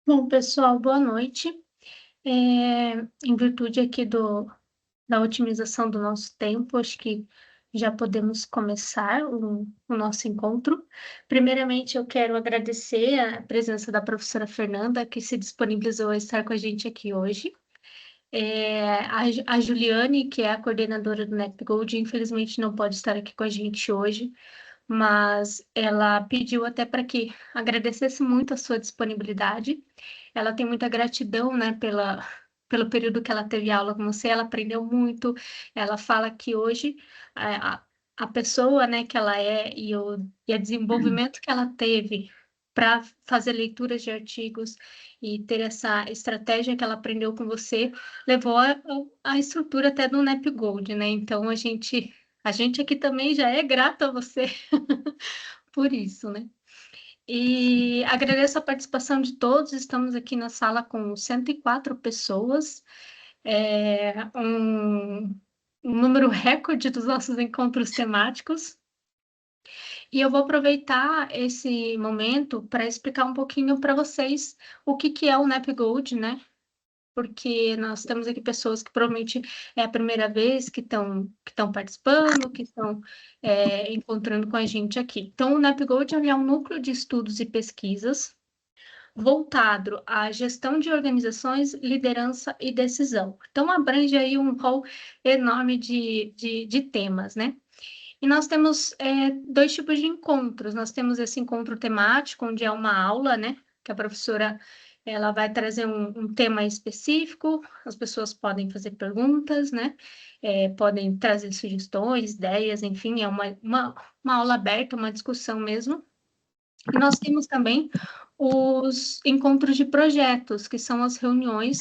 Bom, pessoal, boa noite. Em virtude aqui da otimização do nosso tempo, acho que já podemos começar o nosso encontro. Primeiramente, eu quero agradecer a presença da professora Fernanda, que se disponibilizou a estar com a gente aqui hoje. A Juliane, que é a coordenadora do NEPGold, infelizmente não pode estar aqui com a gente hoje, mas ela pediu até para que agradecesse muito a sua disponibilidade. Ela tem muita gratidão, né, pelo período que ela teve aula com você, ela aprendeu muito. Ela fala que hoje a, a a pessoa, né, que ela é e o desenvolvimento que ela teve para fazer leituras de artigos e ter essa estratégia que ela aprendeu com você, levou a estrutura até do NEPGold, né? Então a gente aqui também já é grato a você por isso, né? E agradeço a participação de todos. Estamos aqui na sala com 104 pessoas, um número recorde dos nossos encontros temáticos. E eu vou aproveitar esse momento para explicar um pouquinho para vocês o que é o NEPGold, né? Porque nós temos aqui pessoas que provavelmente é a primeira vez que estão participando, que estão encontrando com a gente aqui. Então, o NEPGold é um núcleo de estudos e pesquisas voltado à gestão de organizações, liderança e decisão. Então, abrange aí um rol enorme de temas, né? E nós temos dois tipos de encontros. Nós temos esse encontro temático, onde é uma aula, né? Que a professora ela vai trazer um tema específico, as pessoas podem fazer perguntas, né? Podem trazer sugestões, ideias, enfim, é uma aula aberta, uma discussão mesmo. E nós temos também os encontros de projetos, que são as reuniões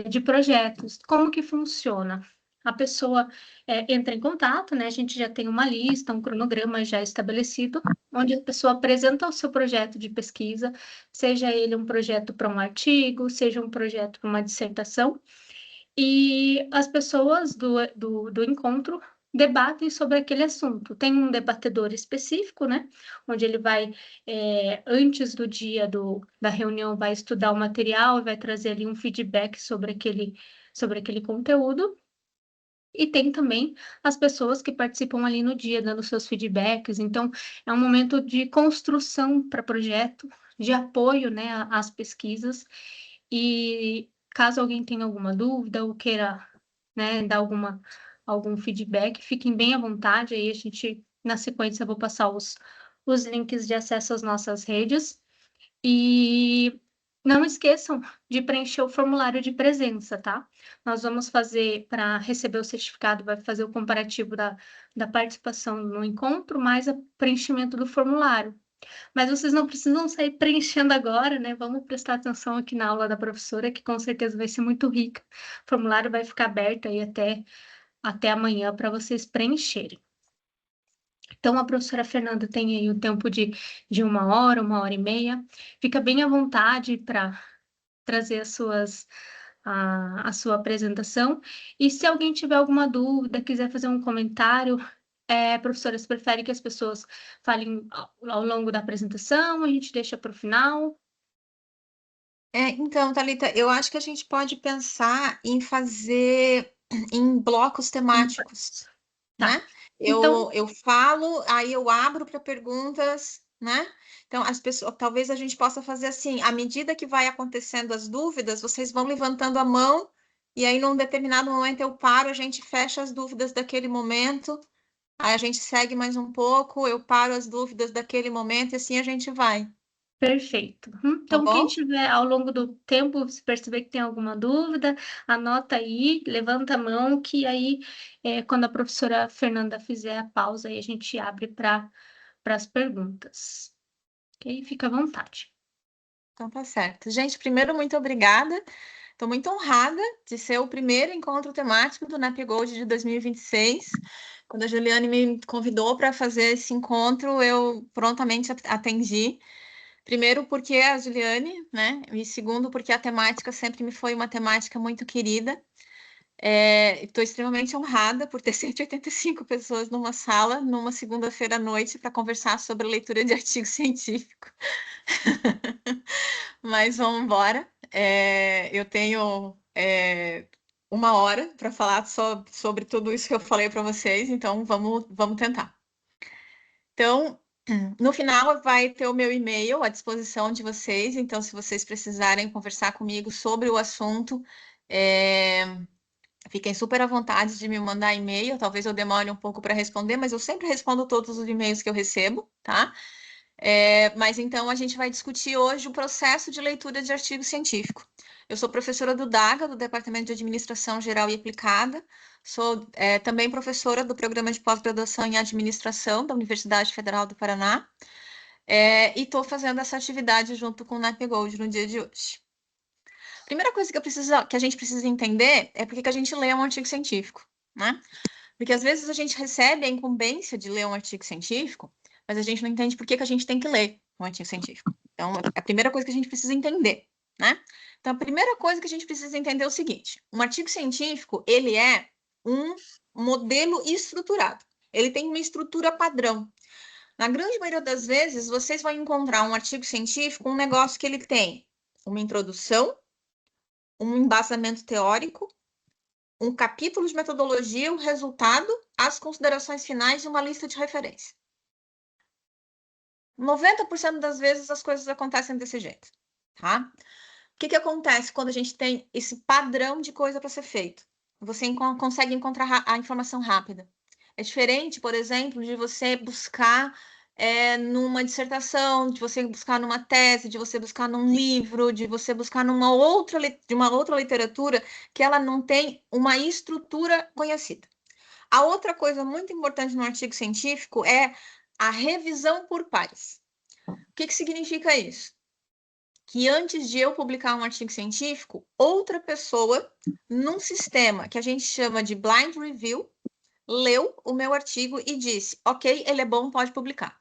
de projetos. Como que funciona? A pessoa entra em contato, né? A gente já tem uma lista, um cronograma já estabelecido, onde a pessoa apresenta o seu projeto de pesquisa, seja ele um projeto para um artigo, seja um projeto para uma dissertação, e as pessoas do encontro debatem sobre aquele assunto. Tem um debatedor específico, né? Onde ele vai, antes do dia da reunião, vai estudar o material e vai trazer ali um feedback sobre aquele conteúdo. E tem também as pessoas que participam ali no dia, dando seus feedbacks. Então, é um momento de construção para projeto, de apoio, né, às pesquisas. E caso alguém tenha alguma dúvida ou queira, né, dar algum feedback, fiquem bem à vontade. Aí a gente, na sequência, eu vou passar os links de acesso às nossas redes. E não esqueçam de preencher o formulário de presença, tá? Nós vamos fazer, para receber o certificado, vai fazer o comparativo da participação no encontro, mais o preenchimento do formulário. Mas vocês não precisam sair preenchendo agora, né? Vamos prestar atenção aqui na aula da professora, que com certeza vai ser muito rica. O formulário vai ficar aberto aí até amanhã para vocês preencherem. Então, a professora Fernanda tem aí o tempo de uma hora e meia. Fica bem à vontade para trazer a sua apresentação. E se alguém tiver alguma dúvida, quiser fazer um comentário, professora, você prefere que as pessoas falem ao longo da apresentação? A gente deixa para o final? Então, Thalita, eu acho que a gente pode pensar em fazer em blocos temáticos, Tá. né? Então, Eu falo, aí eu abro para perguntas, né? Então, as pessoas, talvez a gente possa fazer assim, à medida que vai acontecendo as dúvidas, vocês vão levantando a mão, e aí, num determinado momento, eu paro, a gente fecha as dúvidas daquele momento, aí a gente segue mais um pouco, eu paro as dúvidas daquele momento, e assim a gente vai, perfeito. tá Então, quem bom? tiver ao longo do tempo, se perceber que tem alguma dúvida, anota aí, levanta a mão, que aí, quando a professora Fernanda fizer a pausa, aí a gente abre para as perguntas. Ok? Fica à vontade. Então tá certo. Gente, primeiro, muito obrigada. Estou muito honrada de ser o primeiro encontro temático do NAPGold de 2026. Quando a Juliane me convidou para fazer esse encontro, eu prontamente atendi. Primeiro, porque é a Juliane, né? E segundo, porque a temática sempre me foi uma temática muito querida. Estou extremamente honrada por ter 185 pessoas numa sala, numa segunda-feira à noite, para conversar sobre leitura de artigo científico. Mas vamos embora. Eu tenho 1 hora para falar sobre tudo isso que eu falei para vocês, então vamos tentar. Então, no final vai ter o meu e-mail à disposição de vocês, então se vocês precisarem conversar comigo sobre o assunto, fiquem super à vontade de me mandar e-mail, talvez eu demore um pouco para responder, mas eu sempre respondo todos os e-mails que eu recebo, tá? Mas então a gente vai discutir hoje o processo de leitura de artigo científico. Eu sou professora do DAGA, do Departamento de Administração Geral e Aplicada, sou também professora do Programa de Pós-Graduação em Administração da Universidade Federal do Paraná, e estou fazendo essa atividade junto com o NAPGold no dia de hoje. Primeira coisa que a gente precisa entender é por que a gente lê um artigo científico, né? Porque às vezes a gente recebe a incumbência de ler um artigo científico, mas a gente não entende por que a gente tem que ler um artigo científico. Então, é a primeira coisa que a gente precisa entender, né? Então, a primeira coisa que a gente precisa entender é o seguinte: um artigo científico, ele é um modelo estruturado. Ele tem uma estrutura padrão. Na grande maioria das vezes, vocês vão encontrar um artigo científico, um negócio que ele tem uma introdução, um embasamento teórico, um capítulo de metodologia, o resultado, as considerações finais e uma lista de referência. 90% das vezes as coisas acontecem desse jeito, tá? O que acontece quando a gente tem esse padrão de coisa para ser feito? Você consegue encontrar a informação rápida. É diferente, por exemplo, de você buscar numa dissertação, de você buscar numa tese, de você buscar num livro, de você buscar de uma outra literatura que ela não tem uma estrutura conhecida. A outra coisa muito importante no artigo científico é a revisão por pares. O que significa isso? Que antes de eu publicar um artigo científico, outra pessoa, num sistema que a gente chama de blind review, leu o meu artigo e disse: ok, ele é bom, pode publicar.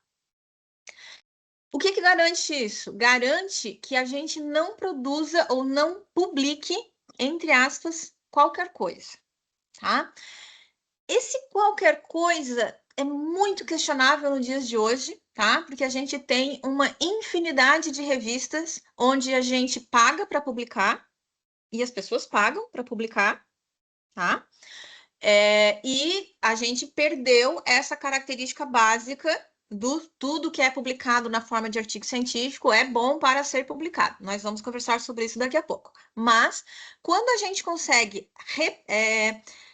O que garante isso? Garante que a gente não produza ou não publique, entre aspas, qualquer coisa, tá? Esse qualquer coisa é muito questionável nos dias de hoje, tá? Porque a gente tem uma infinidade de revistas onde a gente paga para publicar e as pessoas pagam para publicar, tá? E a gente perdeu essa característica básica do tudo que é publicado na forma de artigo científico é bom para ser publicado. Nós vamos conversar sobre isso daqui a pouco. Mas, quando a gente consegue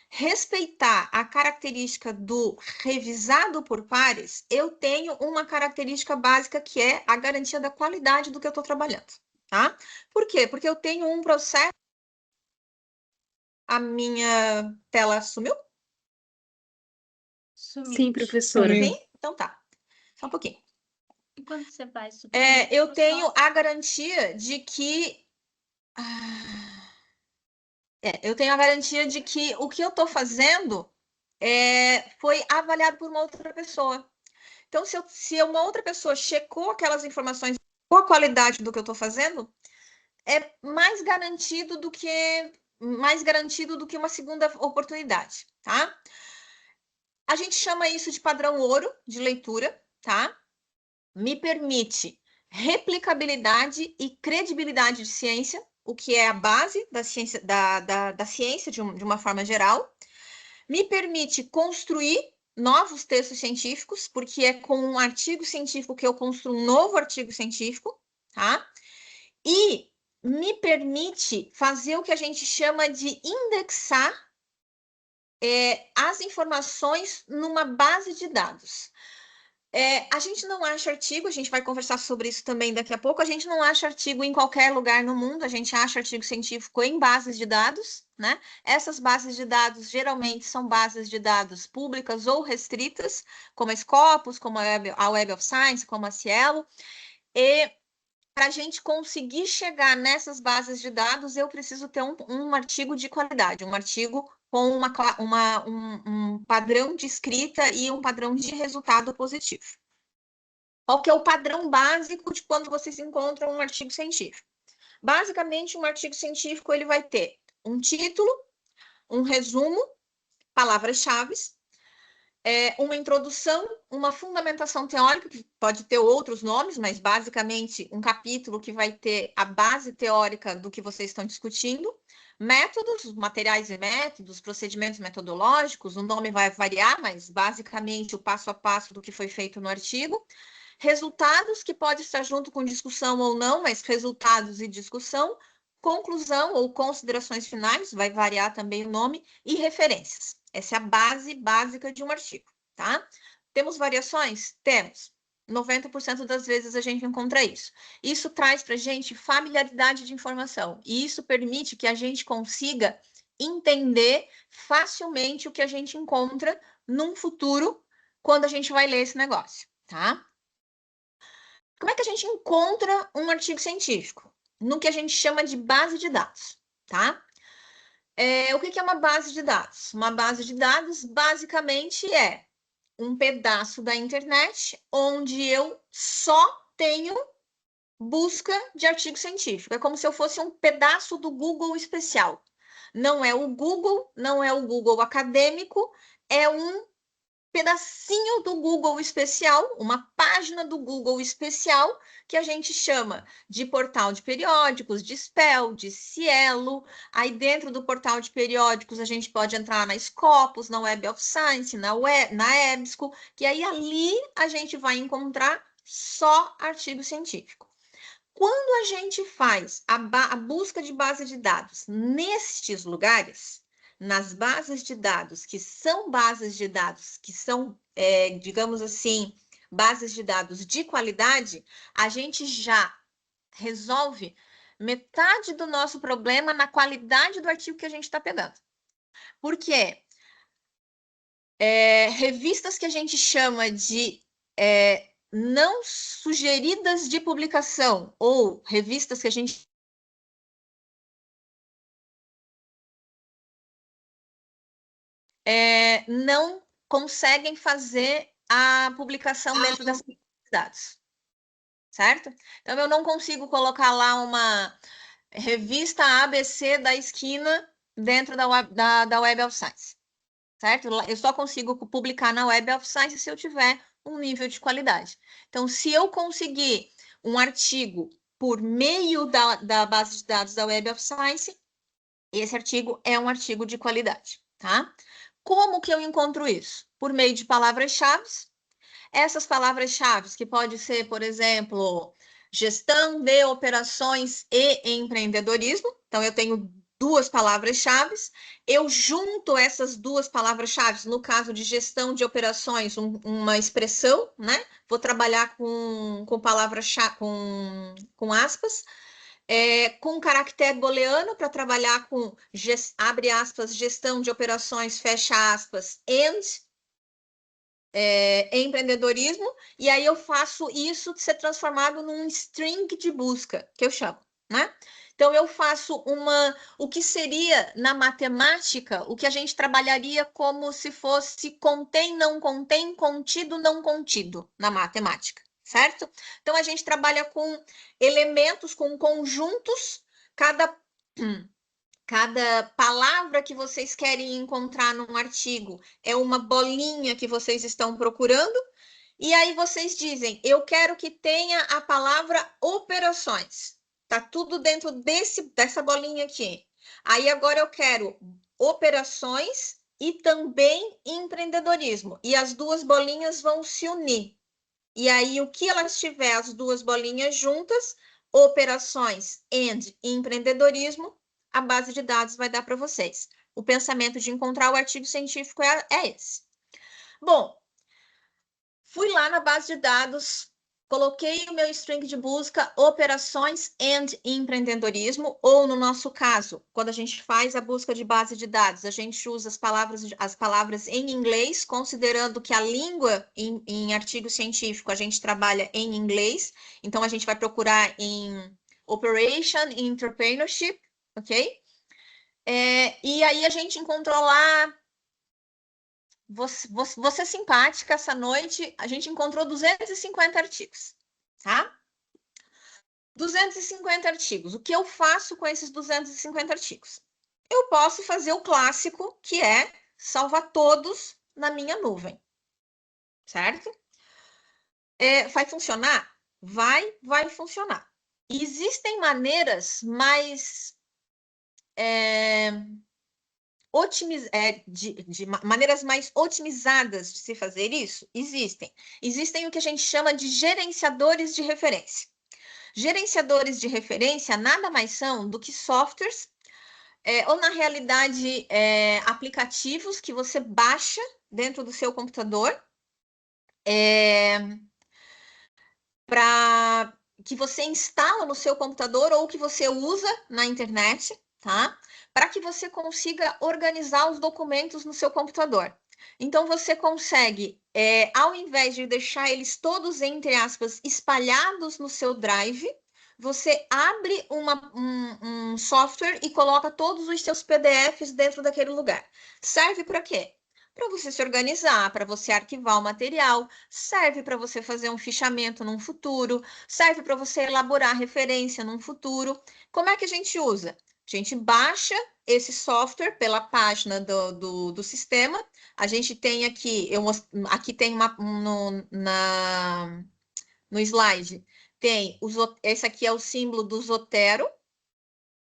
respeitar a característica do revisado por pares, eu tenho uma característica básica que é a garantia da qualidade do que eu estou trabalhando, tá? Por quê? Porque eu tenho um processo. A minha tela sumiu? Sumiu. Sim, professora. Sim? Então tá. Só um pouquinho. Enquanto você vai subir, eu tenho a garantia de que. Eu tenho a garantia de que o que eu estou fazendo foi avaliado por uma outra pessoa. Então, se uma outra pessoa checou aquelas informações com a qualidade do que eu estou fazendo, é mais garantido do que uma segunda oportunidade, tá? A gente chama isso de padrão ouro de leitura, tá? Me permite replicabilidade e credibilidade de ciência, o que é a base da ciência, da ciência de uma forma geral. Me permite construir novos textos científicos, porque é com um artigo científico que eu construo um novo artigo científico, tá? E me permite fazer o que a gente chama de indexar as informações numa base de dados. A gente não acha artigo, a gente vai conversar sobre isso também daqui a pouco, a gente não acha artigo em qualquer lugar no mundo, a gente acha artigo científico em bases de dados, né? Essas bases de dados geralmente são bases de dados públicas ou restritas, como a Scopus, como a Web of Science, como a Cielo, e para a gente conseguir chegar nessas bases de dados, eu preciso ter um artigo de qualidade, um artigo com um padrão de escrita e um padrão de resultado positivo. Qual que é o padrão básico de quando vocês encontram um artigo científico? Basicamente, um artigo científico ele vai ter um título, um resumo, palavras-chave, uma introdução, uma fundamentação teórica, que pode ter outros nomes, mas basicamente um capítulo que vai ter a base teórica do que vocês estão discutindo, métodos, materiais e métodos, procedimentos metodológicos, o nome vai variar, mas basicamente o passo a passo do que foi feito no artigo, resultados, que pode estar junto com discussão ou não, mas resultados e discussão, conclusão ou considerações finais, vai variar também o nome, e referências. Essa é a base básica de um artigo, tá? Temos variações? Temos. 90% das vezes a gente encontra isso. Isso traz para a gente familiaridade de informação, e isso permite que a gente consiga entender facilmente o que a gente encontra num futuro, quando a gente vai ler esse negócio, tá? Como é que a gente encontra um artigo científico? No que a gente chama de base de dados, tá? O que é uma base de dados? Uma base de dados, basicamente, é um pedaço da internet onde eu só tenho busca de artigo científico. É como se eu fosse um pedaço do Google especial. Não é o Google, não é o Google acadêmico, é um pedacinho do Google especial, uma página do Google especial, que a gente chama de portal de periódicos, de SPEL, de Cielo. Aí dentro do portal de periódicos a gente pode entrar na Scopus, na Web of Science, na EBSCO, que aí ali a gente vai encontrar só artigo científico. Quando a gente faz a busca de base de dados nestes lugares, nas bases de dados, que são bases de dados, que são, digamos assim, bases de dados de qualidade, a gente já resolve metade do nosso problema na qualidade do artigo que a gente está pegando. Por quê? Revistas que a gente chama de não sugeridas de publicação, ou revistas que a gente não conseguem fazer a publicação dentro das dados, certo? Então, eu não consigo colocar lá uma revista ABC da esquina dentro da Web of Science, certo? Eu só consigo publicar na Web of Science se eu tiver um nível de qualidade. Então, se eu conseguir um artigo por meio da base de dados da Web of Science, esse artigo é um artigo de qualidade, tá? Como que eu encontro isso? Por meio de palavras-chave. Essas palavras-chave, que pode ser, por exemplo, gestão de operações e empreendedorismo. Então, eu tenho duas palavras-chave. Eu junto essas duas palavras-chave, no caso de gestão de operações, uma expressão, né? Vou trabalhar com palavras-chave, com aspas. Com caractere booleano para trabalhar com, abre aspas, gestão de operações, fecha aspas, and empreendedorismo, e aí eu faço isso ser transformado num string de busca, que eu chamo, né? Então, eu faço o que seria, na matemática, o que a gente trabalharia como se fosse contém, não contém, contido, não contido, na matemática, certo? Então, a gente trabalha com elementos, com conjuntos, cada palavra que vocês querem encontrar num artigo é uma bolinha que vocês estão procurando, e aí vocês dizem, eu quero que tenha a palavra operações. Tá tudo dentro dessa bolinha aqui. Aí agora eu quero operações e também empreendedorismo. E as duas bolinhas vão se unir. E aí, o que elas tiver, as duas bolinhas juntas, operações e empreendedorismo, a base de dados vai dar para vocês. O pensamento de encontrar o artigo científico é esse. Bom, fui lá na base de dados, coloquei o meu string de busca, operações e empreendedorismo, ou no nosso caso, quando a gente faz a busca de base de dados, a gente usa as palavras em inglês, considerando que a língua em artigo científico a gente trabalha em inglês, então a gente vai procurar em operation, entrepreneurship, ok? E aí a gente encontrou lá. Você simpática, essa noite a gente encontrou 250 artigos, tá? 250 artigos. O que eu faço com esses 250 artigos? eu posso fazer o clássico, que é salvar todos na minha nuvem, certo? Vai funcionar? Vai funcionar. Existem maneiras mais de maneiras mais otimizadas de se fazer isso? Existem. Existem o que a gente chama de gerenciadores de referência. Gerenciadores de referência nada mais são do que softwares, ou na realidade, aplicativos que você baixa dentro do seu computador, para que você instala no seu computador ou que você usa na internet, tá? Para que você consiga organizar os documentos no seu computador. Então, você consegue, ao invés de deixar eles todos, entre aspas, espalhados no seu Drive, você abre um software e coloca todos os seus PDFs dentro daquele lugar. Serve para quê? Para você se organizar, para você arquivar o material, serve para você fazer um fichamento num futuro, serve para você elaborar referência num futuro. Como é que a gente usa? A gente baixa esse software pela página do sistema. A gente tem aqui, aqui tem no slide, tem esse aqui é o símbolo do Zotero,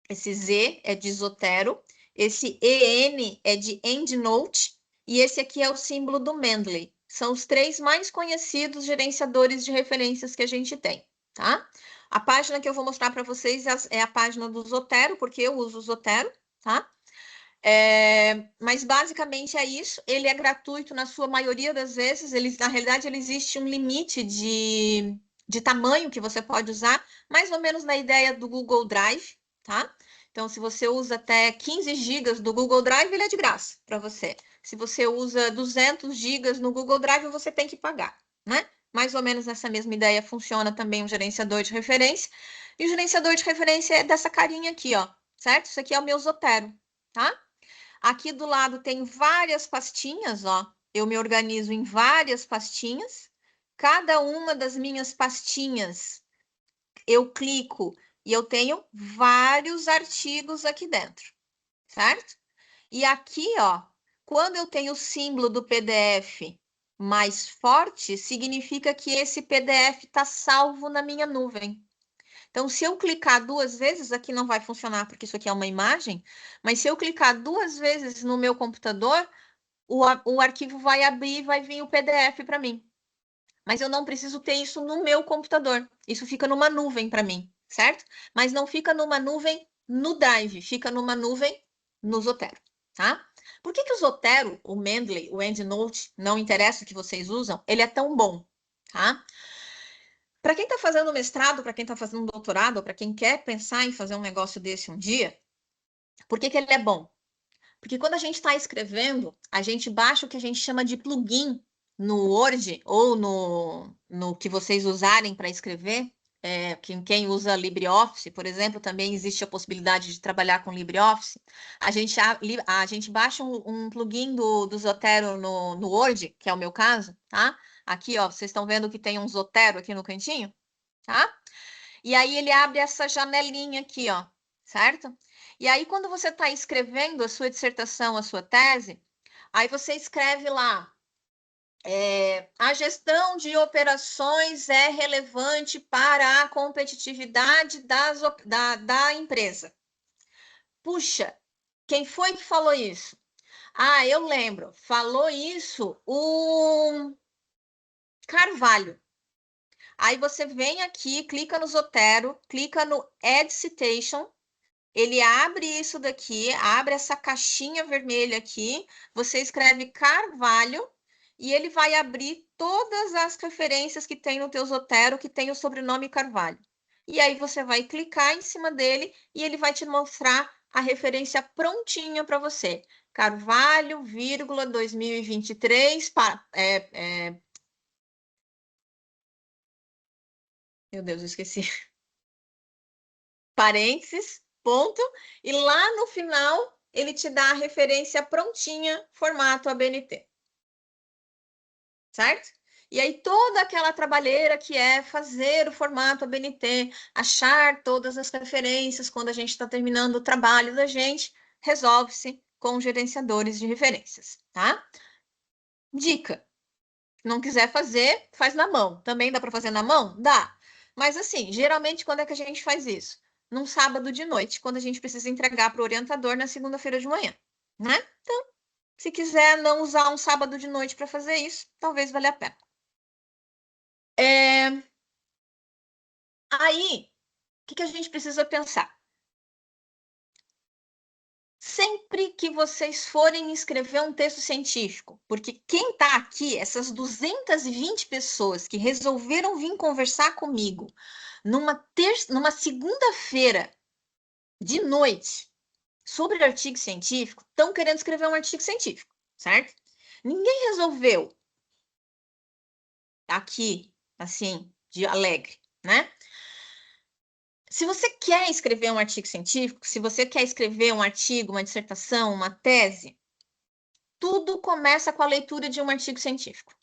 esse Z é de Zotero, esse EN é de EndNote, e esse aqui é o símbolo do Mendeley. São os 3 mais conhecidos gerenciadores de referências que a gente tem, tá? A página que eu vou mostrar para vocês é a página do Zotero, porque eu uso o Zotero, tá? Mas basicamente é isso. Ele é gratuito na sua maioria das vezes. Na realidade, ele existe um limite de tamanho que você pode usar, mais ou menos na ideia do Google Drive, tá? Então, se você usa até 15 gigas do Google Drive, ele é de graça para você. Se você usa 200 gigas no Google Drive, você tem que pagar, né? Mais ou menos nessa mesma ideia funciona também um gerenciador de referência. E o gerenciador de referência é dessa carinha aqui, ó, certo? Isso aqui é o meu Zotero, tá? Aqui do lado tem várias pastinhas, ó. Eu me organizo em várias pastinhas. Cada uma das minhas pastinhas, eu clico e eu tenho vários artigos aqui dentro, certo? E aqui, ó, quando eu tenho o símbolo do PDF mais forte, significa que esse PDF está salvo na minha nuvem. Então, se eu clicar 2 vezes, aqui não vai funcionar porque isso aqui é uma imagem, mas se eu clicar 2 vezes no meu computador, o arquivo vai abrir e vai vir o PDF para mim. Mas eu não preciso ter isso no meu computador. Isso fica numa nuvem para mim, certo? Mas não fica numa nuvem no Drive, fica numa nuvem no Zotero, tá? Por que o Zotero, o Mendeley, o EndNote, não interessa o que vocês usam, ele é tão bom, tá? Para quem está fazendo mestrado, para quem está fazendo doutorado, ou para quem quer pensar em fazer um negócio desse um dia, por que ele é bom? Porque quando a gente está escrevendo, a gente baixa o que a gente chama de plugin no Word ou no que vocês usarem para escrever. Quem usa LibreOffice, por exemplo, também existe a possibilidade de trabalhar com LibreOffice. A gente baixa um plugin do Zotero no Word, que é o meu caso, tá? Aqui, ó, vocês estão vendo que tem um Zotero aqui no cantinho, tá? E aí ele abre essa janelinha aqui, ó, certo? E aí, quando você está escrevendo a sua dissertação, a sua tese, aí você escreve lá, a gestão de operações é relevante para a competitividade da empresa. Puxa, quem foi que falou isso? Ah, eu lembro, falou isso o Carvalho. Aí você vem aqui, clica no Zotero, clica no Add Citation, ele abre isso daqui, abre essa caixinha vermelha aqui, você escreve Carvalho e ele vai abrir todas as referências que tem no teu Zotero que tem o sobrenome Carvalho. E aí você vai clicar em cima dele e ele vai te mostrar a referência prontinha para você. Carvalho, 2023, meu Deus, eu esqueci. Parênteses, ponto, e lá no final ele te dá a referência prontinha, formato ABNT. Certo? E aí toda aquela trabalheira que é fazer o formato ABNT, achar todas as referências quando a gente está terminando o trabalho da gente, resolve-se com gerenciadores de referências, tá? Dica: não quiser fazer, faz na mão. Também dá para fazer na mão? Dá. Mas assim, geralmente quando é que a gente faz isso? Num sábado de noite, quando a gente precisa entregar para o orientador na segunda-feira de manhã, né? Então, se quiser não usar um sábado de noite para fazer isso, talvez valha a pena. Aí, o que a gente precisa pensar? Sempre que vocês forem escrever um texto científico, porque quem está aqui, essas 220 pessoas que resolveram vir conversar comigo numa segunda-feira de noite sobre artigo científico, estão querendo escrever um artigo científico, certo? Ninguém resolveu aqui, assim, de alegre, né? Se você quer escrever um artigo científico, se você quer escrever um artigo, uma dissertação, uma tese, tudo começa com a leitura de um artigo científico.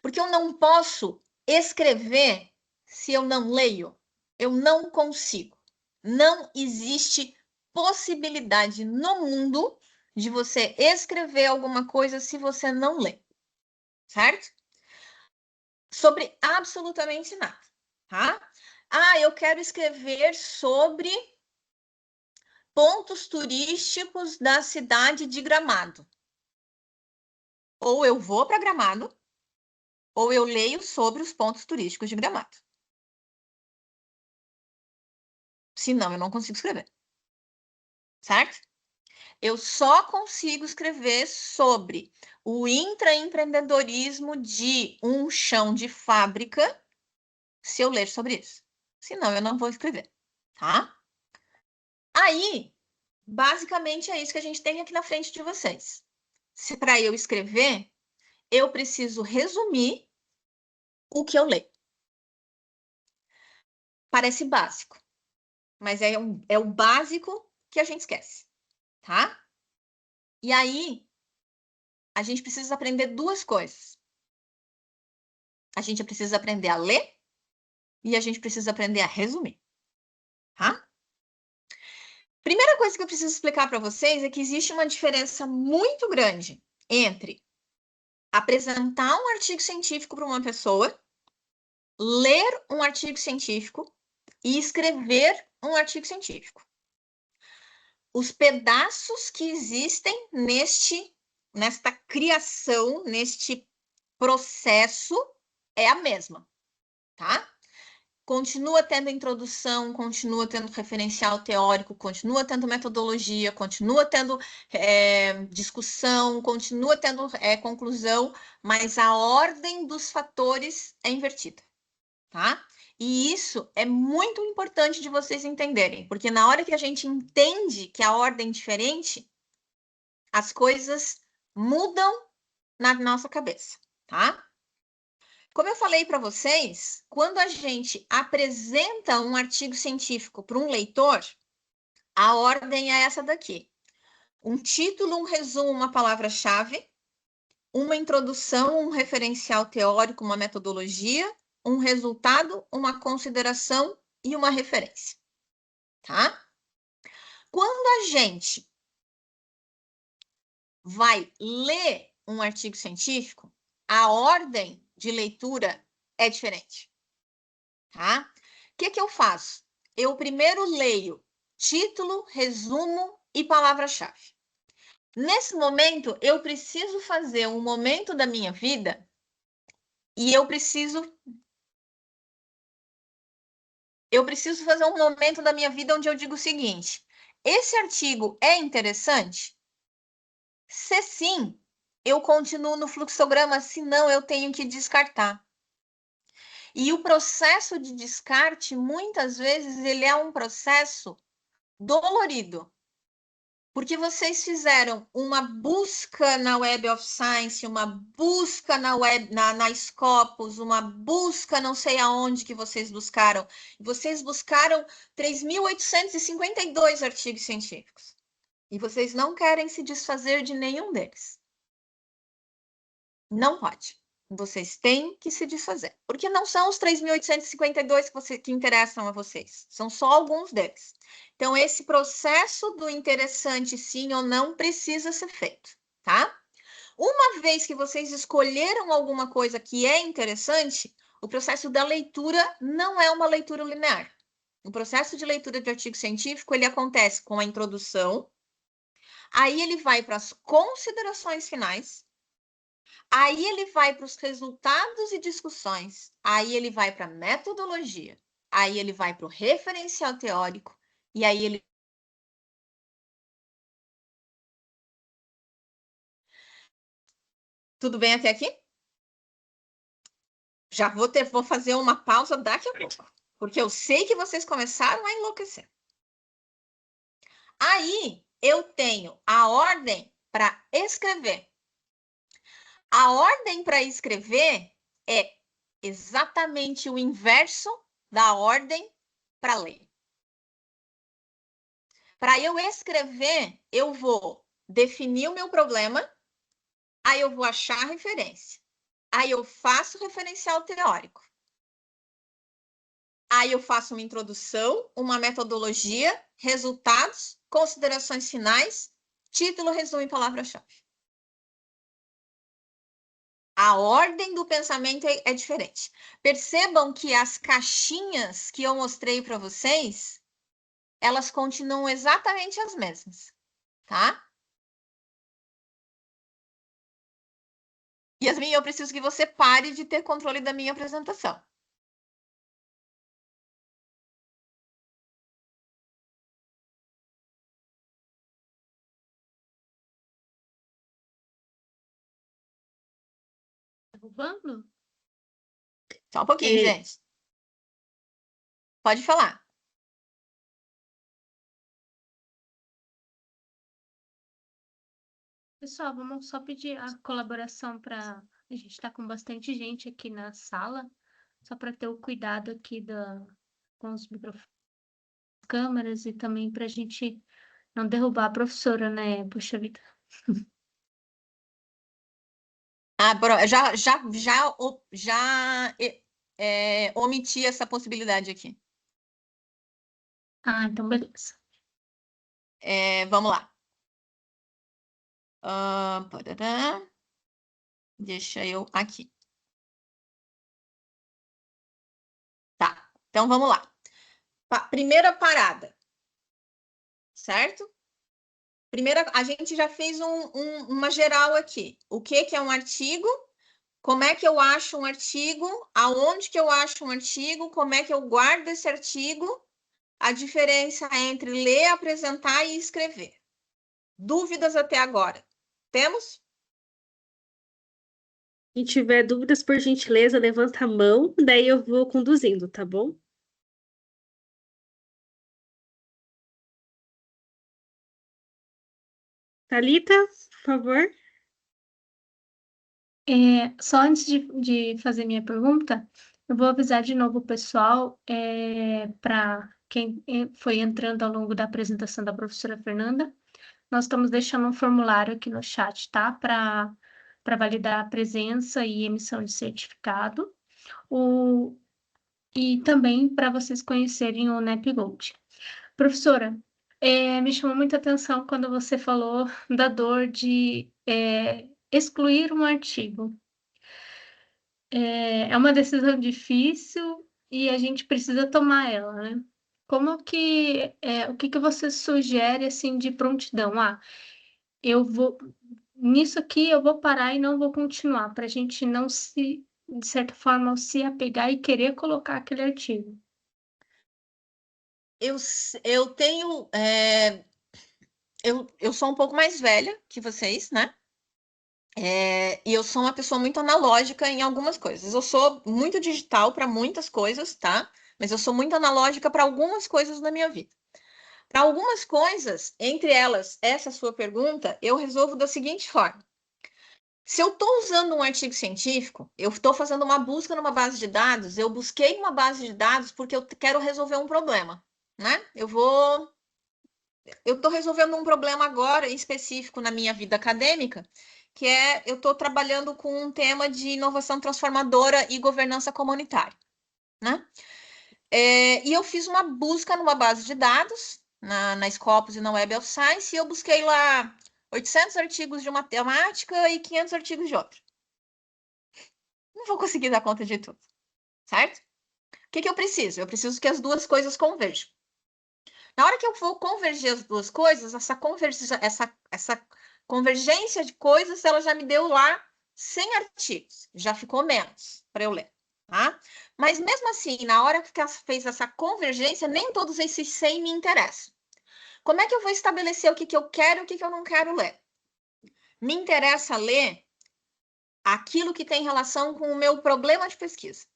Porque eu não posso escrever se eu não leio. Eu não consigo. Não existe possibilidade no mundo de você escrever alguma coisa se você não lê. Certo? Sobre absolutamente nada, tá? Ah, eu quero escrever sobre pontos turísticos da cidade de Gramado. Ou eu vou para Gramado, ou eu leio sobre os pontos turísticos de Gramado. Senão, eu não consigo escrever. Certo? Eu só consigo escrever sobre o intraempreendedorismo de um chão de fábrica se eu ler sobre isso. Senão, eu não vou escrever. Tá? Aí, basicamente, é isso que a gente tem aqui na frente de vocês. Se para eu escrever, eu preciso resumir o que eu leio. Parece básico, mas é o básico que a gente esquece, tá? E aí, a gente precisa aprender duas coisas. A gente precisa aprender a ler e a gente precisa aprender a resumir, tá? Primeira coisa que eu preciso explicar para vocês é que existe uma diferença muito grande entre apresentar um artigo científico para uma pessoa, ler um artigo científico e escrever um artigo científico. Os pedaços que existem nesta criação, neste processo, é a mesma, tá? Continua tendo introdução, continua tendo referencial teórico, continua tendo metodologia, continua tendo discussão, continua tendo conclusão, mas a ordem dos fatores é invertida, tá? E isso é muito importante de vocês entenderem, porque na hora que a gente entende que a ordem é diferente, as coisas mudam na nossa cabeça, tá? Como eu falei para vocês, quando a gente apresenta um artigo científico para um leitor, a ordem é essa daqui: um título, um resumo, uma palavra-chave, uma introdução, um referencial teórico, uma metodologia, um resultado, uma consideração e uma referência, tá? Quando a gente vai ler um artigo científico, a ordem de leitura é diferente, tá? O que eu faço? Eu primeiro leio título, resumo e palavra-chave. Nesse momento, eu preciso fazer um momento da minha vida e eu preciso fazer um momento da minha vida onde eu digo o seguinte: esse artigo é interessante? Se sim, eu continuo no fluxograma, se não, eu tenho que descartar. E o processo de descarte, muitas vezes, ele é um processo dolorido. Porque vocês fizeram uma busca na Web of Science, uma busca na Scopus, uma busca não sei aonde que vocês buscaram. Vocês buscaram 3.852 artigos científicos. E vocês não querem se desfazer de nenhum deles. Não pode. Vocês têm que se desfazer. Porque não são os 3.852 que interessam a vocês. São só alguns deles. Então, esse processo do interessante sim ou não precisa ser feito, tá? Uma vez que vocês escolheram alguma coisa que é interessante, o processo da leitura não é uma leitura linear. O processo de leitura de artigo científico, ele acontece com a introdução, aí ele vai para as considerações finais, aí ele vai para os resultados e discussões, aí ele vai para a metodologia, aí ele vai para o referencial teórico, e aí ele... Tudo bem até aqui? Já vou fazer uma pausa daqui a pouco, porque eu sei que vocês começaram a enlouquecer. Aí eu tenho a ordem para escrever. A ordem para escrever é exatamente o inverso da ordem para ler. Para eu escrever, eu vou definir o meu problema, aí eu vou achar a referência, aí eu faço referencial teórico, aí eu faço uma introdução, uma metodologia, resultados, considerações finais, título, resumo e palavra-chave. A ordem do pensamento é diferente. Percebam que as caixinhas que eu mostrei para vocês, elas continuam exatamente as mesmas, tá? Yasmin, eu preciso que você pare de ter controle da minha apresentação. Derrubando? Só um pouquinho, gente. Pode falar. Pessoal, vamos só pedir a colaboração para... A gente está com bastante gente aqui na sala, só para ter o cuidado aqui com os microfones, câmeras e também para a gente não derrubar a professora, né? Puxa vida. Ah, omiti essa possibilidade aqui. Ah, então beleza. Vamos lá. Deixa eu aqui. Tá, então vamos lá. Primeira parada, certo? Primeira, a gente já fez uma geral aqui. O que é um artigo? Como é que eu acho um artigo? Aonde que eu acho um artigo? Como é que eu guardo esse artigo? A diferença entre ler, apresentar e escrever. Dúvidas até agora? Temos? Quem tiver dúvidas, por gentileza, levanta a mão, daí eu vou conduzindo, tá bom? Thalita, por favor. Só antes de fazer minha pergunta, eu vou avisar de novo o pessoal, para quem foi entrando ao longo da apresentação da professora Fernanda, nós estamos deixando um formulário aqui no chat, tá? Para validar a presença e emissão de certificado, e também para vocês conhecerem o NEP Gold. Professora, me chamou muita atenção quando você falou da dor de excluir um artigo. É uma decisão difícil e a gente precisa tomar ela, né? O que que você sugere, assim, de prontidão? Eu vou, nisso aqui eu vou parar e não vou continuar, para a gente não se, de certa forma, se apegar e querer colocar aquele artigo. Eu tenho... eu sou um pouco mais velha que vocês, né? E eu sou uma pessoa muito analógica em algumas coisas. Eu sou muito digital para muitas coisas, tá? Mas eu sou muito analógica para algumas coisas na minha vida. Para algumas coisas, entre elas, essa sua pergunta, eu resolvo da seguinte forma. Se eu estou usando um artigo científico, eu estou fazendo uma busca numa base de dados, eu busquei uma base de dados porque eu quero resolver um problema, né? Eu estou resolvendo um problema agora específico na minha vida acadêmica, que eu estou trabalhando com um tema de inovação transformadora e governança comunitária, né? E eu fiz uma busca numa base de dados, na Scopus e na Web of Science, e eu busquei lá 800 artigos de matemática e 500 artigos de outra. Não vou conseguir dar conta de tudo, certo? O que eu preciso? Eu preciso que as duas coisas converjam. Na hora que eu for convergir as duas coisas, essa convergência de coisas, ela já me deu lá 100 artigos, já ficou menos para eu ler, tá? Mas mesmo assim, na hora que ela fez essa convergência, nem todos esses 100 me interessam. Como é que eu vou estabelecer o que eu quero e o que eu não quero ler? Me interessa ler aquilo que tem relação com o meu problema de pesquisa.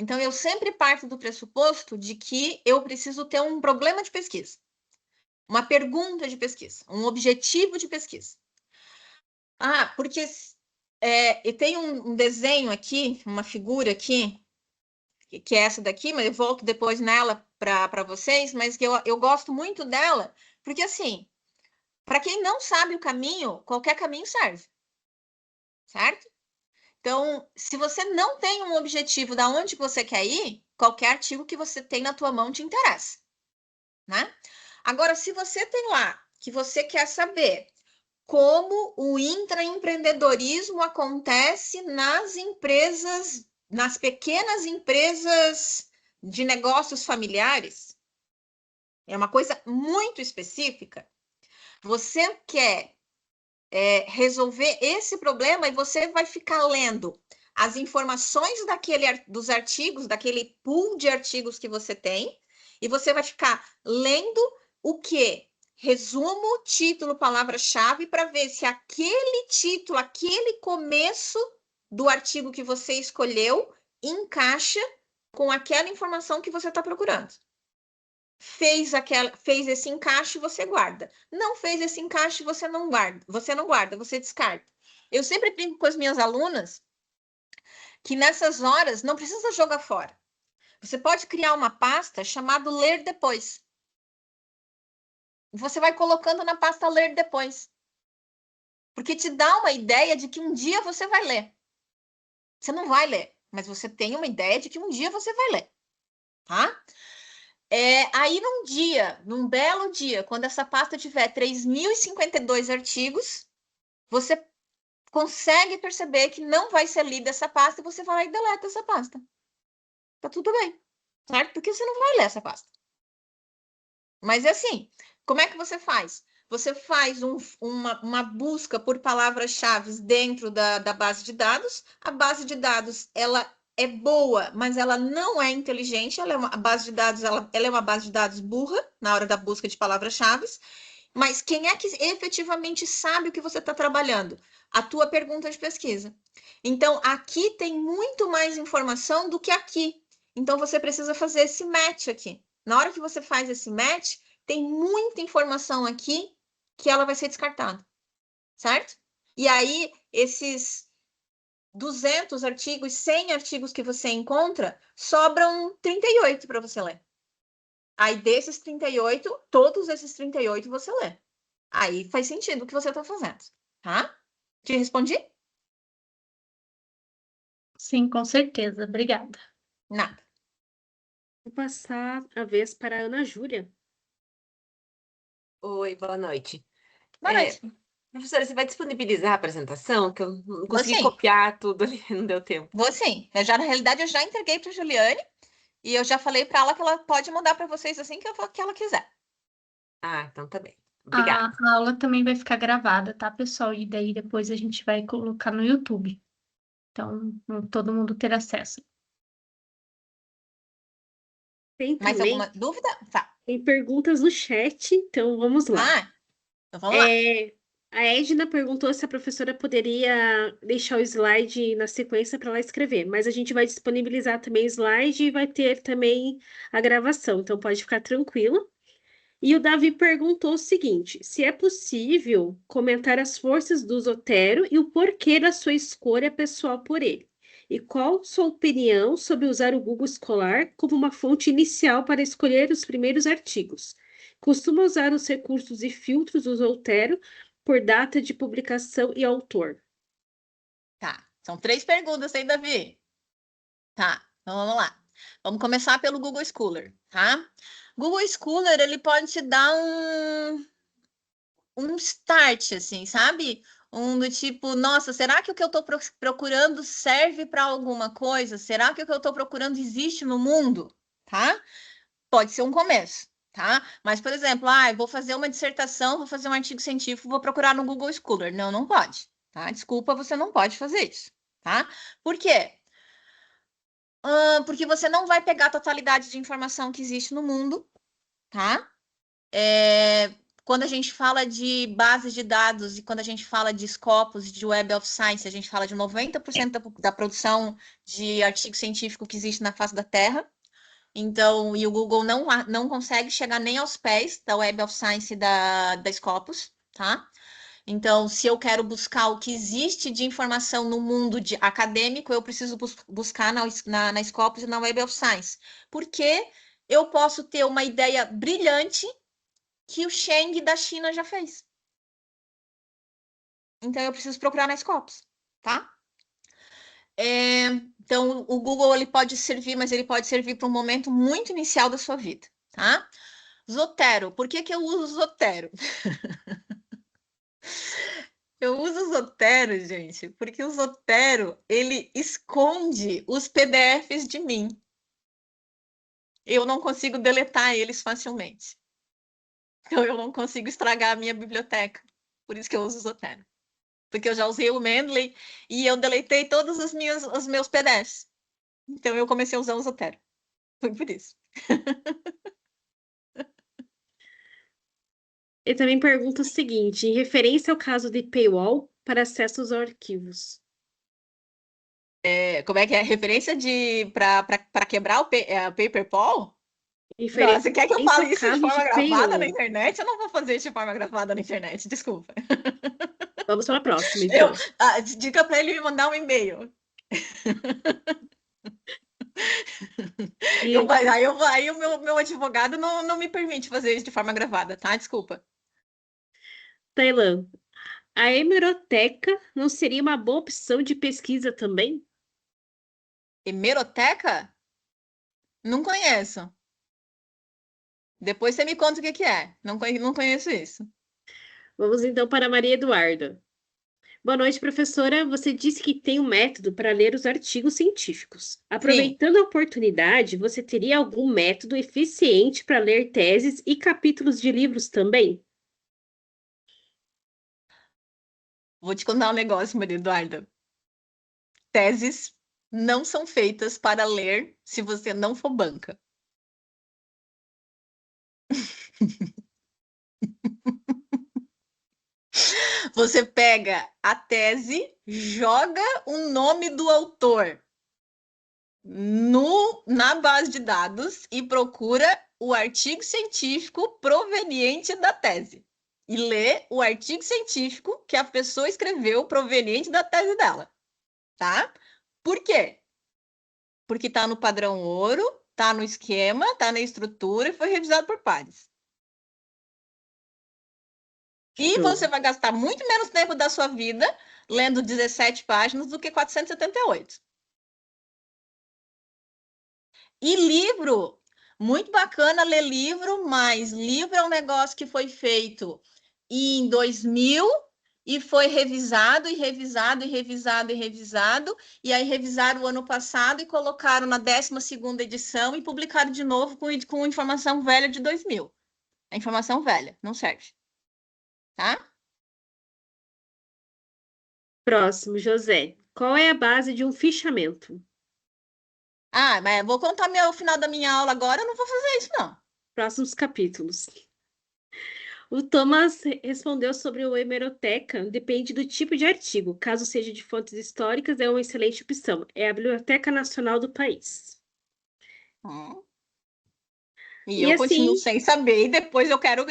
Então, eu sempre parto do pressuposto de que eu preciso ter um problema de pesquisa, uma pergunta de pesquisa, um objetivo de pesquisa. Porque eu tenho um desenho aqui, uma figura aqui, que é essa daqui, mas eu volto depois nela para vocês, mas que eu gosto muito dela, porque assim, para quem não sabe o caminho, qualquer caminho serve, certo? Então, se você não tem um objetivo da onde você quer ir, qualquer artigo que você tem na tua mão te interessa, né? Agora, se você tem lá que você quer saber como o intraempreendedorismo acontece nas empresas, nas pequenas empresas de negócios familiares, é uma coisa muito específica. Você quer resolver esse problema e você vai ficar lendo as informações dos artigos, daquele pool de artigos que você tem, e você vai ficar lendo o quê? Resumo, título, palavra-chave, para ver se aquele título, aquele começo do artigo que você escolheu encaixa com aquela informação que você está procurando. Fez esse encaixe, você guarda. Não fez esse encaixe, você não guarda, você descarta. Eu sempre brinco com as minhas alunas que nessas horas não precisa jogar fora. Você pode criar uma pasta chamada Ler Depois. Você vai colocando na pasta Ler Depois. Porque te dá uma ideia de que um dia você vai ler. Você não vai ler, mas você tem uma ideia de que um dia você vai ler. Tá? Aí num belo dia, quando essa pasta tiver 3.052 artigos, você consegue perceber que não vai ser lida essa pasta e você vai lá e deleta essa pasta. Tá tudo bem, certo? Porque você não vai ler essa pasta. Mas é assim, como é que você faz? Você faz uma busca por palavras-chave dentro da base de dados. A base de dados, ela é boa, mas ela não é inteligente. Ela é uma base de dados, ela é uma base de dados burra na hora da busca de palavras-chave. Mas quem é que efetivamente sabe o que você está trabalhando? A tua pergunta de pesquisa. Então, aqui tem muito mais informação do que aqui. Então, você precisa fazer esse match aqui. Na hora que você faz esse match, tem muita informação aqui que ela vai ser descartada, certo? E aí, esses 200 artigos, 100 artigos que você encontra, sobram 38 para você ler. Aí, desses 38, todos esses 38 você lê. Aí faz sentido o que você está fazendo, tá? Te respondi? Sim, com certeza. Obrigada. Nada. Vou passar a vez para a Ana Júlia. Oi, boa noite. Boa noite. Professora, você vai disponibilizar a apresentação? Que eu não consegui sim. copiar tudo ali, não deu tempo. Vou sim. Na realidade, eu já entreguei para a Juliane e eu já falei para ela que ela pode mandar para vocês assim que ela quiser. Então tá bem. Obrigada. A aula também vai ficar gravada, tá, pessoal? E daí depois a gente vai colocar no YouTube. Então, todo mundo ter acesso. Tem Mais também, alguma dúvida? Tá. tem perguntas no chat, então vamos lá. Então vamos lá. A Edna perguntou se a professora poderia deixar o slide na sequência para ela escrever, mas a gente vai disponibilizar também o slide e vai ter também a gravação, então pode ficar tranquilo. E o Davi perguntou o seguinte: se é possível comentar as forças do Zotero e o porquê da sua escolha pessoal por ele. E qual sua opinião sobre usar o Google Scholar como uma fonte inicial para escolher os primeiros artigos? Costuma usar os recursos e filtros do Zotero por data de publicação e autor. Tá, são 3 perguntas aí, Davi. Tá, então vamos lá. Vamos começar pelo Google Scholar, tá? Google Scholar, ele pode te dar um start, assim, sabe? Do tipo, nossa, será que o que eu estou procurando serve para alguma coisa? Será que o que eu estou procurando existe no mundo? Tá? Pode ser um começo, tá? Mas, por exemplo, vou fazer uma dissertação, vou fazer um artigo científico, vou procurar no Google Scholar. Não, não pode, tá? Desculpa, você não pode fazer isso, tá? Por quê? Porque você não vai pegar a totalidade de informação que existe no mundo, tá? Quando a gente fala de bases de dados e quando a gente fala de Scopus, de Web of Science, a gente fala de 90% da produção de artigo científico que existe na face da Terra. Então, e o Google não consegue chegar nem aos pés da Web of Science e da Scopus, tá? Então, se eu quero buscar o que existe de informação no mundo acadêmico, eu preciso buscar na Scopus e na Web of Science. Porque eu posso ter uma ideia brilhante que o Sheng da China já fez. Então, eu preciso procurar na Scopus, tá? Então, o Google ele pode servir, mas ele pode servir para um momento muito inicial da sua vida, tá? Zotero. Por que eu uso Zotero? Eu uso o Zotero, gente, porque o Zotero, ele esconde os PDFs de mim. Eu não consigo deletar eles facilmente. Então, eu não consigo estragar a minha biblioteca. Por isso que eu uso o Zotero. Porque eu já usei o Mendeley e eu deletei todos os meus PDFs. Então, eu comecei a usar o Zotero. Foi por isso. Ele também pergunta o seguinte, em referência ao caso de paywall para acesso aos arquivos. Como é que é? Referência para quebrar o paperpall? Não, você quer que eu Referência fale ao isso de caso forma de gravada na paywall. internet? Eu não vou fazer isso de forma gravada na internet, desculpa. Vamos para a próxima, então. Diga para ele me mandar um e-mail. Aí o meu advogado não me permite fazer isso de forma gravada, tá? Desculpa. Tailã, a hemeroteca não seria uma boa opção de pesquisa também? Hemeroteca? Não conheço. Depois você me conta o que é. Não conheço isso. Vamos então para Maria Eduarda. Boa noite, professora. Você disse que tem um método para ler os artigos científicos. Sim. Aproveitando a oportunidade, você teria algum método eficiente para ler teses e capítulos de livros também? Vou te contar um negócio, Maria Eduarda. Teses não são feitas para ler se você não for banca. Você pega a tese, joga o nome do autor na base de dados e procura o artigo científico proveniente da tese. E lê o artigo científico que a pessoa escreveu proveniente da tese dela. Tá? Por quê? Porque está no padrão ouro, está no esquema, está na estrutura e foi revisado por pares. E você vai gastar muito menos tempo da sua vida lendo 17 páginas do que 478. E livro, muito bacana ler livro, mas livro é um negócio que foi feito em 2000 e foi revisado e revisado e revisado e revisado, e aí revisaram o ano passado e colocaram na 12ª edição e publicaram de novo com informação velha de 2000. A informação velha não serve. Tá? Próximo, José. Qual é a base de um fichamento? Mas vou contar o final da minha aula agora, eu não vou fazer isso, não. Próximos capítulos. O Thomas respondeu sobre o hemeroteca, depende do tipo de artigo. Caso seja de fontes históricas, é uma excelente opção. É a Biblioteca Nacional do país. E eu continuo sem saber, e depois eu quero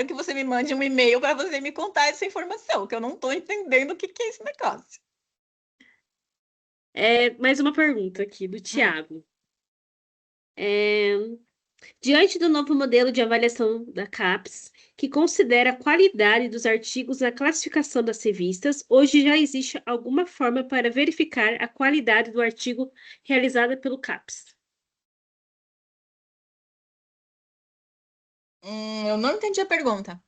que você me mande um e-mail para você me contar essa informação, que eu não estou entendendo o que é esse negócio. Mais uma pergunta aqui do Tiago. Diante do novo modelo de avaliação da CAPES, que considera a qualidade dos artigos na classificação das revistas, hoje já existe alguma forma para verificar a qualidade do artigo realizada pelo CAPES? Eu não entendi a pergunta.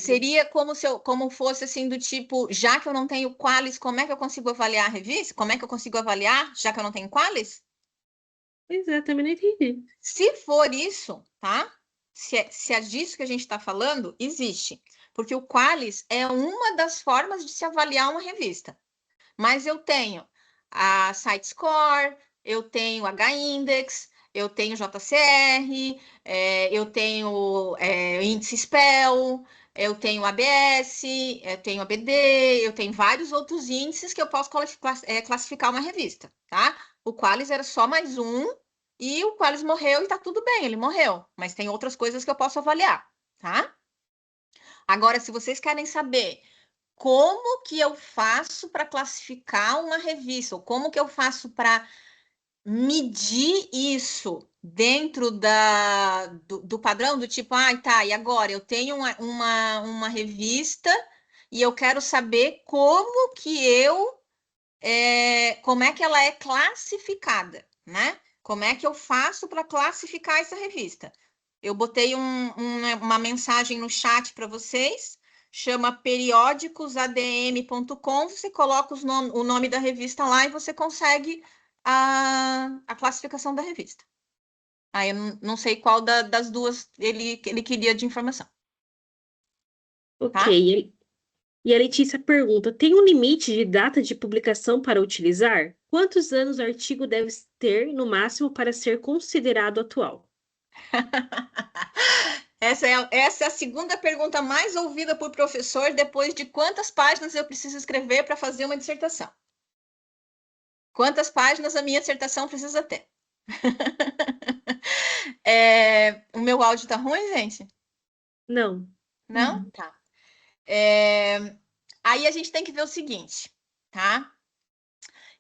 Seria como se como fosse assim do tipo, já que eu não tenho qualis, como é que eu consigo avaliar a revista? Como é que eu consigo avaliar, já que eu não tenho qualis? Exatamente, não entendi. Se for isso, tá? Se é disso que a gente está falando, existe. Porque o qualis é uma das formas de se avaliar uma revista. Mas eu tenho a Sitescore, eu tenho H-Index, eu tenho JCR, eu tenho índice SPEL, eu tenho ABS, eu tenho ABD, eu tenho vários outros índices que eu posso classificar uma revista, tá? O Qualis era só mais um, e o Qualis morreu e tá tudo bem, ele morreu. Mas tem outras coisas que eu posso avaliar, tá? Agora, se vocês querem saber como que eu faço para classificar uma revista, ou como que eu faço para medir isso dentro do padrão, do tipo, tá, e agora eu tenho uma revista e eu quero saber como é que ela é classificada, né? Como é que eu faço para classificar essa revista? Eu botei uma mensagem no chat para vocês, chama periódicosadm.com, você coloca o nome da revista lá e você consegue a classificação da revista. Aí eu não sei qual das duas ele queria de informação. Ok. Tá? E a Letícia pergunta: tem um limite de data de publicação para utilizar? Quantos anos o artigo deve ter, no máximo, para ser considerado atual? Essa é a segunda pergunta mais ouvida por professor depois de quantas páginas eu preciso escrever para fazer uma dissertação. Quantas páginas a minha dissertação precisa ter? O meu áudio tá ruim, gente? Não. Não? Tá. Aí a gente tem que ver o seguinte, tá?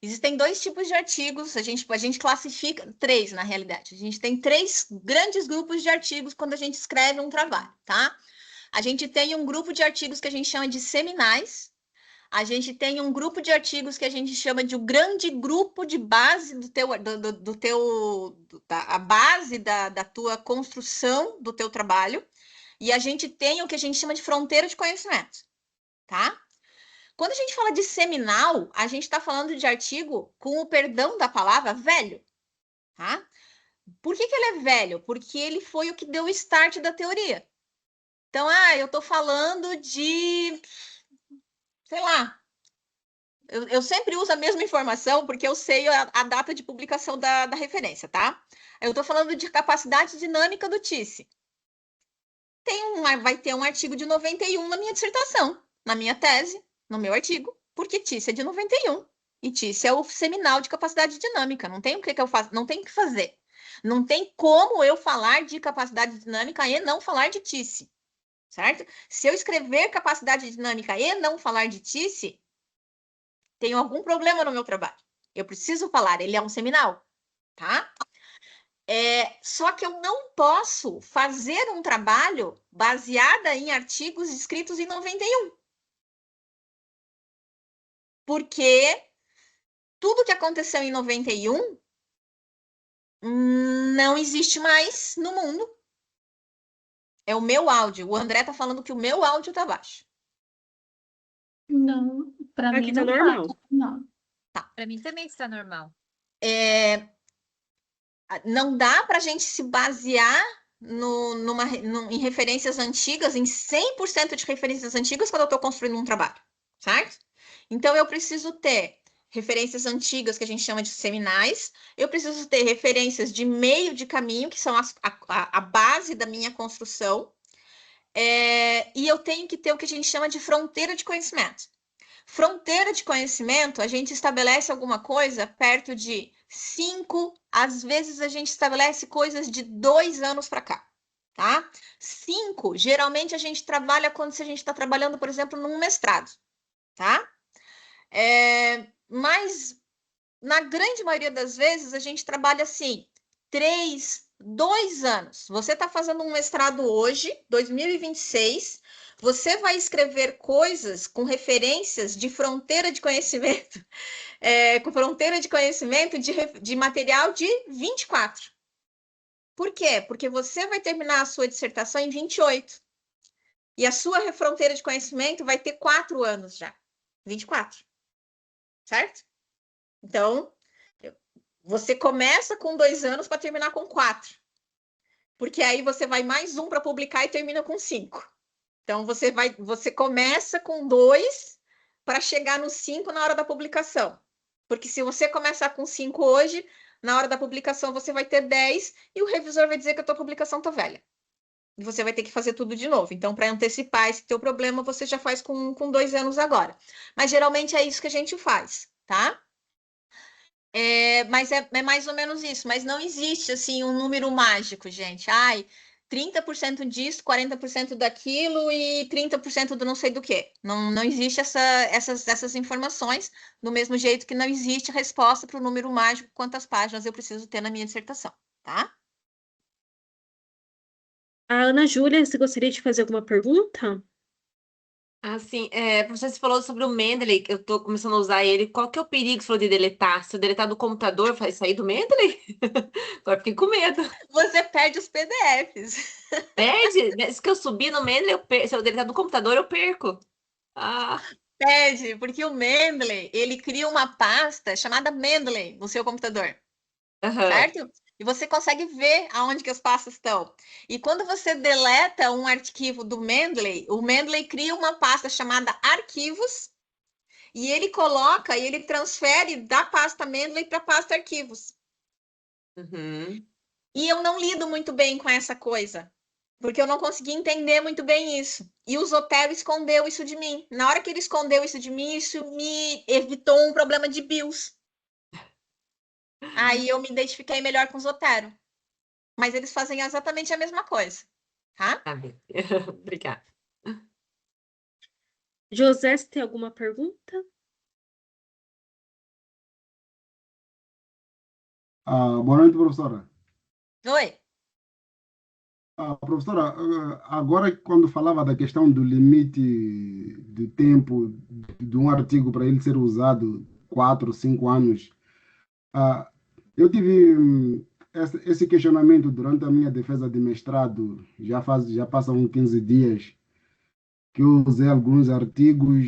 Existem dois tipos de artigos, a gente classifica três, na realidade. A gente tem três grandes grupos de artigos quando a gente escreve um trabalho, tá? A gente tem um grupo de artigos que a gente chama de seminais, a gente tem um grupo de artigos que a gente chama de o grande grupo de base a base da tua construção do teu trabalho, e a gente tem o que a gente chama de fronteira de conhecimento, tá? Quando a gente fala de seminal, a gente está falando de artigo, com o perdão da palavra, velho, tá? Por que ele é velho? Porque ele foi o que deu o start da teoria. Então, eu estou falando de, sei lá, eu sempre uso a mesma informação porque eu sei a data de publicação da referência, tá? Eu estou falando de capacidade dinâmica do Tisse. Vai ter um artigo de 91 na minha dissertação, na minha tese, no meu artigo, porque Tisse é de 91. E Tisse é o seminal de capacidade dinâmica. Não tem o que eu faço, não tem o que fazer. Não tem como eu falar de capacidade dinâmica e não falar de Tisse, certo? Se eu escrever capacidade dinâmica e não falar de Tisse, tenho algum problema no meu trabalho. Eu preciso falar, ele é um seminal, tá? Só que eu não posso fazer um trabalho baseado em artigos escritos em 91. Porque tudo que aconteceu em 91 não existe mais no mundo. É o meu áudio. O André tá falando que o meu áudio tá baixo. Não, para mim Aqui tá não normal. tá. Não. Para mim também está normal. Não dá para a gente se basear em referências antigas, em 100% de referências antigas quando eu estou construindo um trabalho, certo? Então, eu preciso ter referências antigas, que a gente chama de seminais, eu preciso ter referências de meio de caminho, que são a base da minha construção, e eu tenho que ter o que a gente chama de fronteira de conhecimento. Fronteira de conhecimento, a gente estabelece alguma coisa perto de 5, às vezes a gente estabelece coisas de 2 anos para cá, tá? 5, geralmente a gente trabalha quando a gente está trabalhando, por exemplo, num mestrado, tá? Mas na grande maioria das vezes a gente trabalha assim, 3, 2 anos. Você está fazendo um mestrado hoje, 2026, você vai escrever coisas com referências de fronteira de conhecimento, com fronteira de conhecimento de material de 24. Por quê? Porque você vai terminar a sua dissertação em 28. E a sua fronteira de conhecimento vai ter 4 anos já. 24. Certo? Então, você começa com 2 anos para terminar com 4. Porque aí você vai mais um para publicar e termina com 5. Então, você começa com 2 para chegar no 5 na hora da publicação. Porque se você começar com 5 hoje, na hora da publicação você vai ter 10 e o revisor vai dizer que a tua publicação está velha. E você vai ter que fazer tudo de novo. Então, para antecipar esse teu problema, você já faz com 2 anos agora. Mas geralmente é isso que a gente faz, tá? Mas é mais ou menos isso. Mas não existe, assim, um número mágico, gente. 30% disso, 40% daquilo e 30% do não sei do quê. Não existe essas informações, do mesmo jeito que não existe a resposta para o número mágico, quantas páginas eu preciso ter na minha dissertação, tá? A Ana Júlia, você gostaria de fazer alguma pergunta? Assim, você falou sobre o Mendeley, que eu tô começando a usar ele. Qual que é o perigo, você falou de deletar? Se eu deletar do computador, vai sair do Mendeley? Agora fiquei com medo. Você perde os PDFs. Perde? Isso que eu subi no Mendeley, se eu deletar do computador, eu perco. Ah, Perde, porque o Mendeley, ele cria uma pasta chamada Mendeley no seu computador, aham. certo? E você consegue ver aonde que as pastas estão. E quando você deleta um arquivo do Mendeley, o Mendeley cria uma pasta chamada arquivos e ele coloca e ele transfere da pasta Mendeley para a pasta arquivos. Uhum. E eu não lido muito bem com essa coisa, porque eu não consegui entender muito bem isso. E o Zotero escondeu isso de mim. Na hora que ele escondeu isso de mim, isso me evitou um problema de BIOS. Aí eu me identifiquei melhor com o Zotero. Mas eles fazem exatamente a mesma coisa, tá? Tá bem. Obrigada. José, você tem alguma pergunta? Boa noite, professora. Oi. Professora, agora quando falava da questão do limite de tempo de um artigo para ele ser usado 4, 5 anos, ah, eu tive esse questionamento durante a minha defesa de mestrado, já passam 15 dias, que eu usei alguns artigos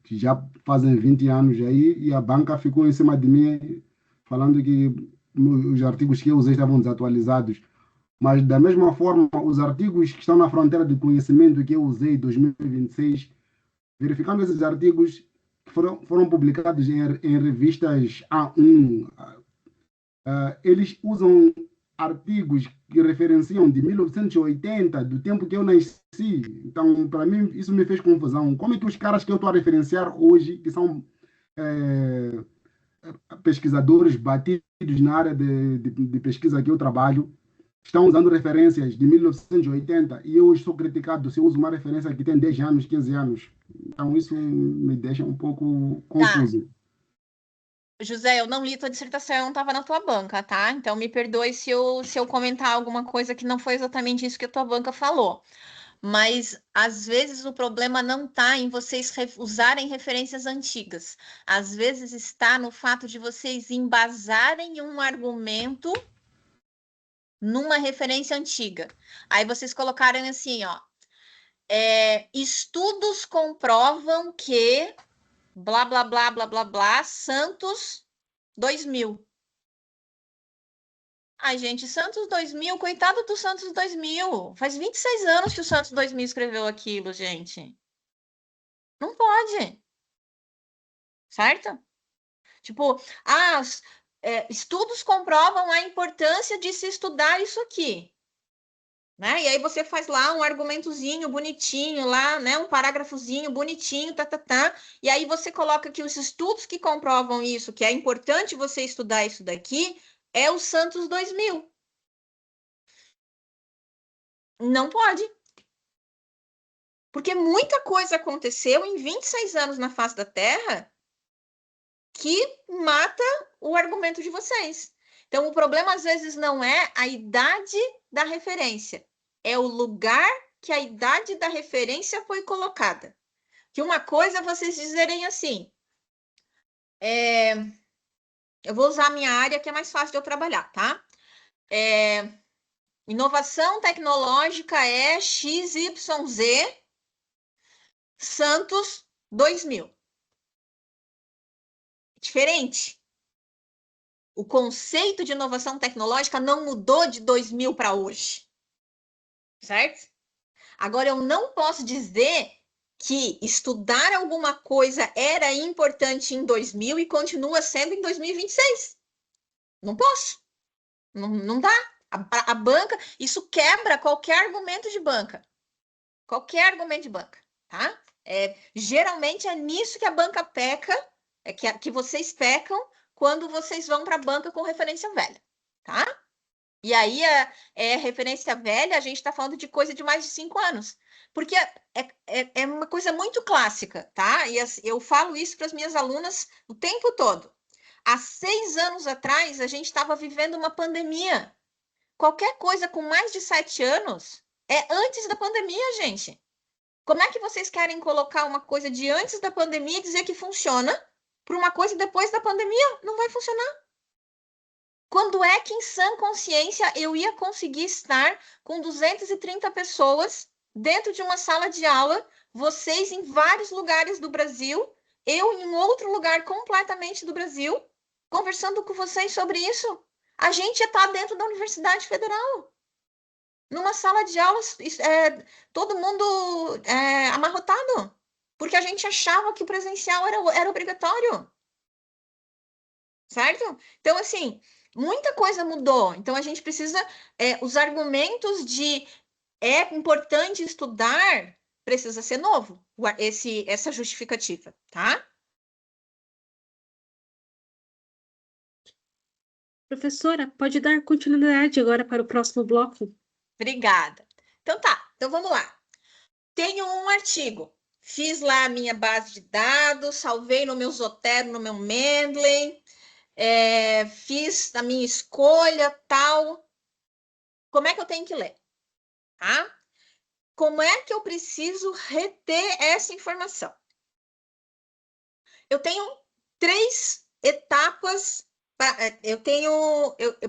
que já fazem 20 anos aí, e a banca ficou em cima de mim falando que os artigos que eu usei estavam desatualizados. Mas, da mesma forma, os artigos que estão na fronteira de conhecimento que eu usei em 2026, verificando esses artigos que foram publicados em revistas A1, eles usam artigos que referenciam de 1980, do tempo que eu nasci. Então, para mim, isso me fez confusão. Como é que os caras que eu estou a referenciar hoje, que são eh, pesquisadores batidos na área de pesquisa que eu trabalho, estão usando referências de 1980 e eu estou criticado se eu uso uma referência que tem 10 anos, 15 anos. Então, isso me deixa um pouco Tá. confuso. José, eu não li tua dissertação, eu não estava na tua banca, tá? Então me perdoe se eu comentar alguma coisa que não foi exatamente isso que a tua banca falou. Mas às vezes o problema não está em vocês usarem referências antigas. Às vezes está no fato de vocês embasarem um argumento numa referência antiga. Aí vocês colocarem assim, ó. Estudos comprovam que blá, blá, blá, blá, blá, blá, Santos 2000. Ai, gente, Santos 2000, coitado do Santos 2000. Faz 26 anos que o Santos 2000 escreveu aquilo, gente. Não pode, certo? Tipo, estudos comprovam a importância de se estudar isso aqui. Né? E aí você faz lá um argumentozinho bonitinho, lá, né? Um parágrafozinho bonitinho, e aí você coloca que os estudos que comprovam isso, que é importante você estudar isso daqui, é o Santos 2000. Não pode. Porque muita coisa aconteceu em 26 anos na face da Terra que mata o argumento de vocês. Então, o problema, às vezes, não é a idade da referência, é o lugar que a idade da referência foi colocada. Que uma coisa é vocês dizerem assim, eu vou usar a minha área que é mais fácil de eu trabalhar, tá? Inovação tecnológica é XYZ Santos 2000. Diferente. O conceito de inovação tecnológica não mudou de 2000 para hoje. Certo? Agora, eu não posso dizer que estudar alguma coisa era importante em 2000 e continua sendo em 2026. Não posso. Não dá. A banca, isso quebra qualquer argumento de banca. Qualquer argumento de banca, tá? Geralmente é nisso que a banca peca, que vocês pecam quando vocês vão para a banca com referência velha, tá? E aí, referência velha, a gente está falando de coisa de mais de 5 anos. Porque é uma coisa muito clássica, tá? E eu falo isso para as minhas alunas o tempo todo. Há 6 anos atrás, a gente estava vivendo uma pandemia. Qualquer coisa com mais de 7 anos é antes da pandemia, gente. Como é que vocês querem colocar uma coisa de antes da pandemia e dizer que funciona para uma coisa depois da pandemia? Não vai funcionar. Quando é que, em sã consciência, eu ia conseguir estar com 230 pessoas dentro de uma sala de aula, vocês em vários lugares do Brasil, eu em outro lugar completamente do Brasil, conversando com vocês sobre isso? A gente ia estar dentro da Universidade Federal, numa sala de aulas, todo mundo amarrotado, porque a gente achava que o presencial era obrigatório. Certo? Então, assim, muita coisa mudou. Então, a gente precisa, os argumentos de é importante estudar, precisa ser novo, essa justificativa, tá? Professora, pode dar continuidade agora para o próximo bloco? Obrigada. Então, tá. Então, vamos lá. Tenho um artigo. Fiz lá a minha base de dados, salvei no meu Zotero, no meu Mendeley, fiz a minha escolha, tal. Como é que eu tenho que ler? Tá? Como é que eu preciso reter essa informação? Eu tenho 3 etapas.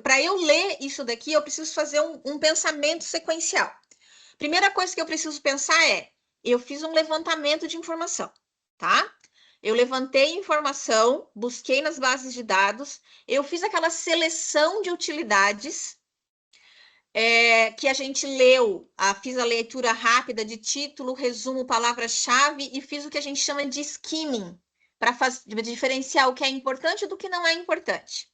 Para eu ler isso daqui, eu preciso fazer um pensamento sequencial. Primeira coisa que eu preciso pensar eu fiz um levantamento de informação, tá? Eu levantei informação, busquei nas bases de dados, eu fiz aquela seleção de utilidades, que a gente leu, fiz a leitura rápida de título, resumo, palavra-chave e fiz o que a gente chama de skimming, para diferenciar o que é importante do que não é importante.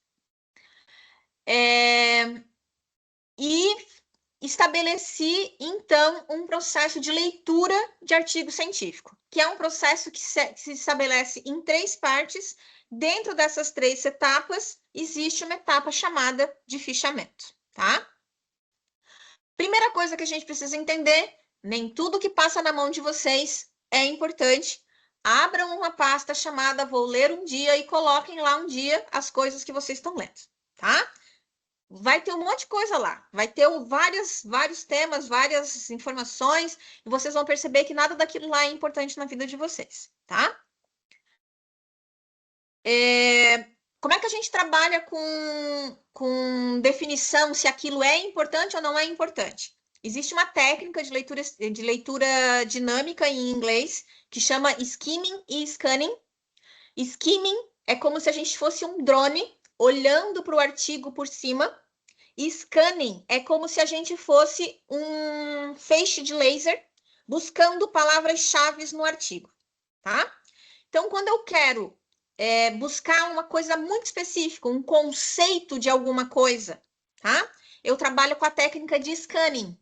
E estabeleci, então, um processo de leitura de artigo científico, que é um processo que se estabelece em 3 partes. Dentro dessas 3 etapas, existe uma etapa chamada de fichamento, tá? Primeira coisa que a gente precisa entender, nem tudo que passa na mão de vocês é importante. Abram uma pasta chamada Vou Ler um Dia e coloquem lá um dia as coisas que vocês estão lendo, tá? Vai ter um monte de coisa lá, vai ter vários temas, várias informações, e vocês vão perceber que nada daquilo lá é importante na vida de vocês, tá? Como é que a gente trabalha com definição se aquilo é importante ou não é importante? Existe uma técnica de leitura dinâmica em inglês que chama skimming e scanning. Skimming é como se a gente fosse um drone olhando para o artigo por cima. E scanning é como se a gente fosse um feixe de laser buscando palavras-chave no artigo, tá? Então, quando eu quero buscar uma coisa muito específica, um conceito de alguma coisa, tá? Eu trabalho com a técnica de scanning.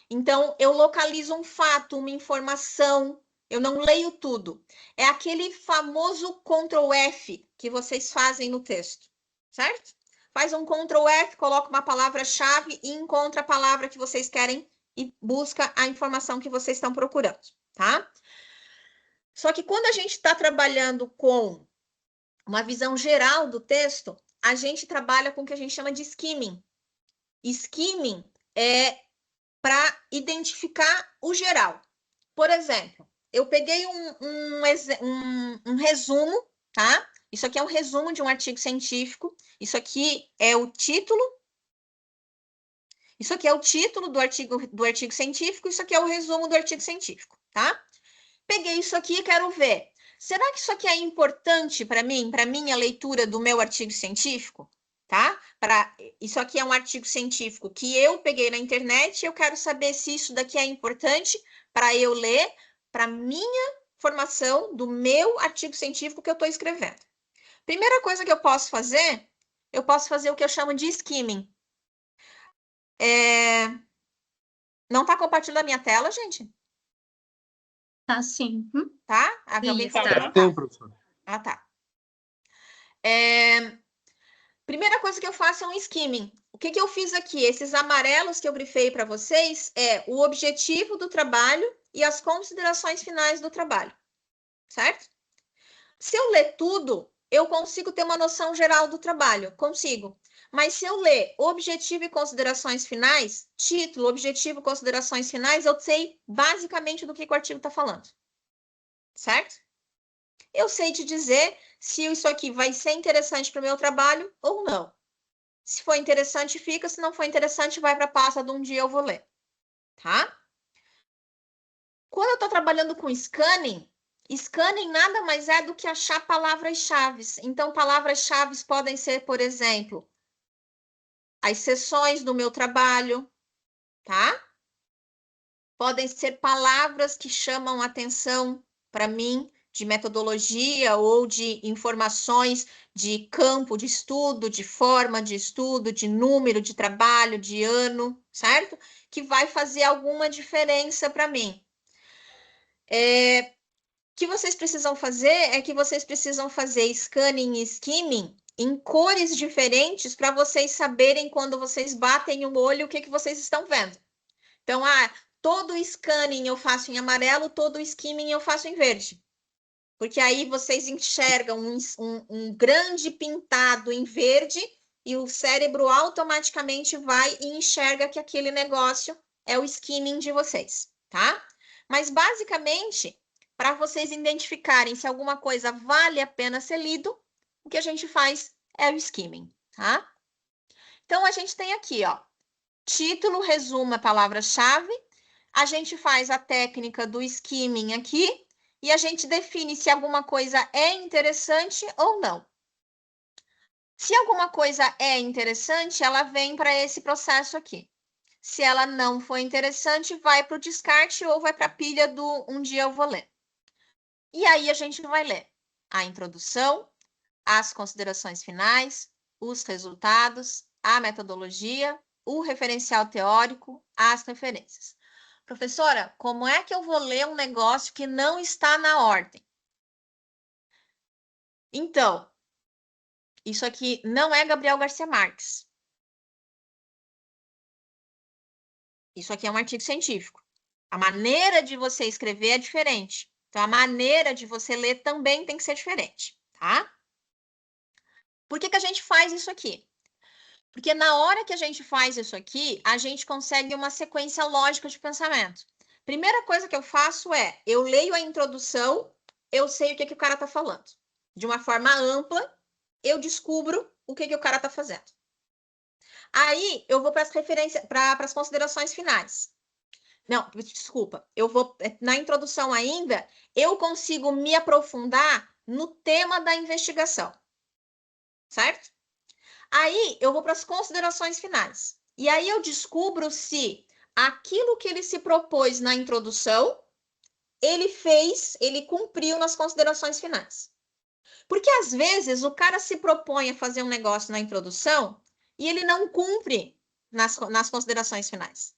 Então, eu localizo um fato, uma informação, eu não leio tudo. É aquele famoso Ctrl F que vocês fazem no texto, certo? Faz um Ctrl F, coloca uma palavra-chave e encontra a palavra que vocês querem e busca a informação que vocês estão procurando, tá? Só que quando a gente está trabalhando com uma visão geral do texto, a gente trabalha com o que a gente chama de skimming. Skimming é para identificar o geral. Por exemplo, eu peguei um resumo, tá? Isso aqui é um resumo de um artigo científico. Isso aqui é o título. Isso aqui é o título do artigo científico. Isso aqui é o resumo do artigo científico, tá? Peguei isso aqui e quero ver. Será que isso aqui é importante para mim, para minha leitura do meu artigo científico? Tá? Isso aqui é um artigo científico que eu peguei na internet e eu quero saber se isso daqui é importante para eu ler, para minha formação do meu artigo científico que eu estou escrevendo. Primeira coisa que eu posso fazer o que eu chamo de skimming. Não está compartilhando a minha tela, gente? Tá, sim. Tá? Alguém Isso, pode tá. perguntar? Tem, professor. Ah, tá. Primeira coisa que eu faço é um skimming. O que eu fiz aqui? Esses amarelos que eu grifei para vocês é o objetivo do trabalho e as considerações finais do trabalho, certo? Se eu ler tudo, eu consigo ter uma noção geral do trabalho, consigo. Mas se eu ler objetivo e considerações finais, título, objetivo, considerações finais, eu sei basicamente do que o artigo está falando, certo? Eu sei te dizer se isso aqui vai ser interessante para o meu trabalho ou não. Se for interessante, fica. Se não for interessante, vai para a pasta de um dia eu vou ler, tá? Quando eu estou trabalhando com scanning nada mais é do que achar palavras-chave. Então, palavras-chave podem ser, por exemplo, as seções do meu trabalho, tá? Podem ser palavras que chamam atenção para mim, de metodologia ou de informações de campo de estudo, de forma de estudo, de número de trabalho, de ano, certo? Que vai fazer alguma diferença para mim. O que vocês precisam fazer é que vocês precisam fazer scanning e skimming em cores diferentes para vocês saberem quando vocês batem o olho o que vocês estão vendo. Então, todo scanning eu faço em amarelo, todo skimming eu faço em verde. Porque aí vocês enxergam um grande pintado em verde e o cérebro automaticamente vai e enxerga que aquele negócio é o skimming de vocês, tá? Mas, basicamente, para vocês identificarem se alguma coisa vale a pena ser lido, o que a gente faz é o skimming, tá? Então, a gente tem aqui, ó, título, resumo, a palavra-chave. A gente faz a técnica do skimming aqui e a gente define se alguma coisa é interessante ou não. Se alguma coisa é interessante, ela vem para esse processo aqui. Se ela não for interessante, vai para o descarte ou vai para a pilha do um dia eu vou ler. E aí a gente vai ler a introdução, as considerações finais, os resultados, a metodologia, o referencial teórico, as referências. Professora, como é que eu vou ler um negócio que não está na ordem? Então, isso aqui não é Gabriel Garcia Marques. Isso aqui é um artigo científico. A maneira de você escrever é diferente. Então, a maneira de você ler também tem que ser diferente, tá? Por que a gente faz isso aqui? Porque na hora que a gente faz isso aqui, a gente consegue uma sequência lógica de pensamento. Primeira coisa que eu faço é, eu leio a introdução, eu sei o que o cara está falando. De uma forma ampla, eu descubro o que o cara está fazendo. Aí, eu vou para as referências, para as considerações finais. Não, desculpa, eu vou, na introdução ainda, eu consigo me aprofundar no tema da investigação. Certo? Aí, eu vou para as considerações finais. E aí, eu descubro se aquilo que ele se propôs na introdução, ele cumpriu nas considerações finais. Porque, às vezes, o cara se propõe a fazer um negócio na introdução e ele não cumpre nas considerações finais.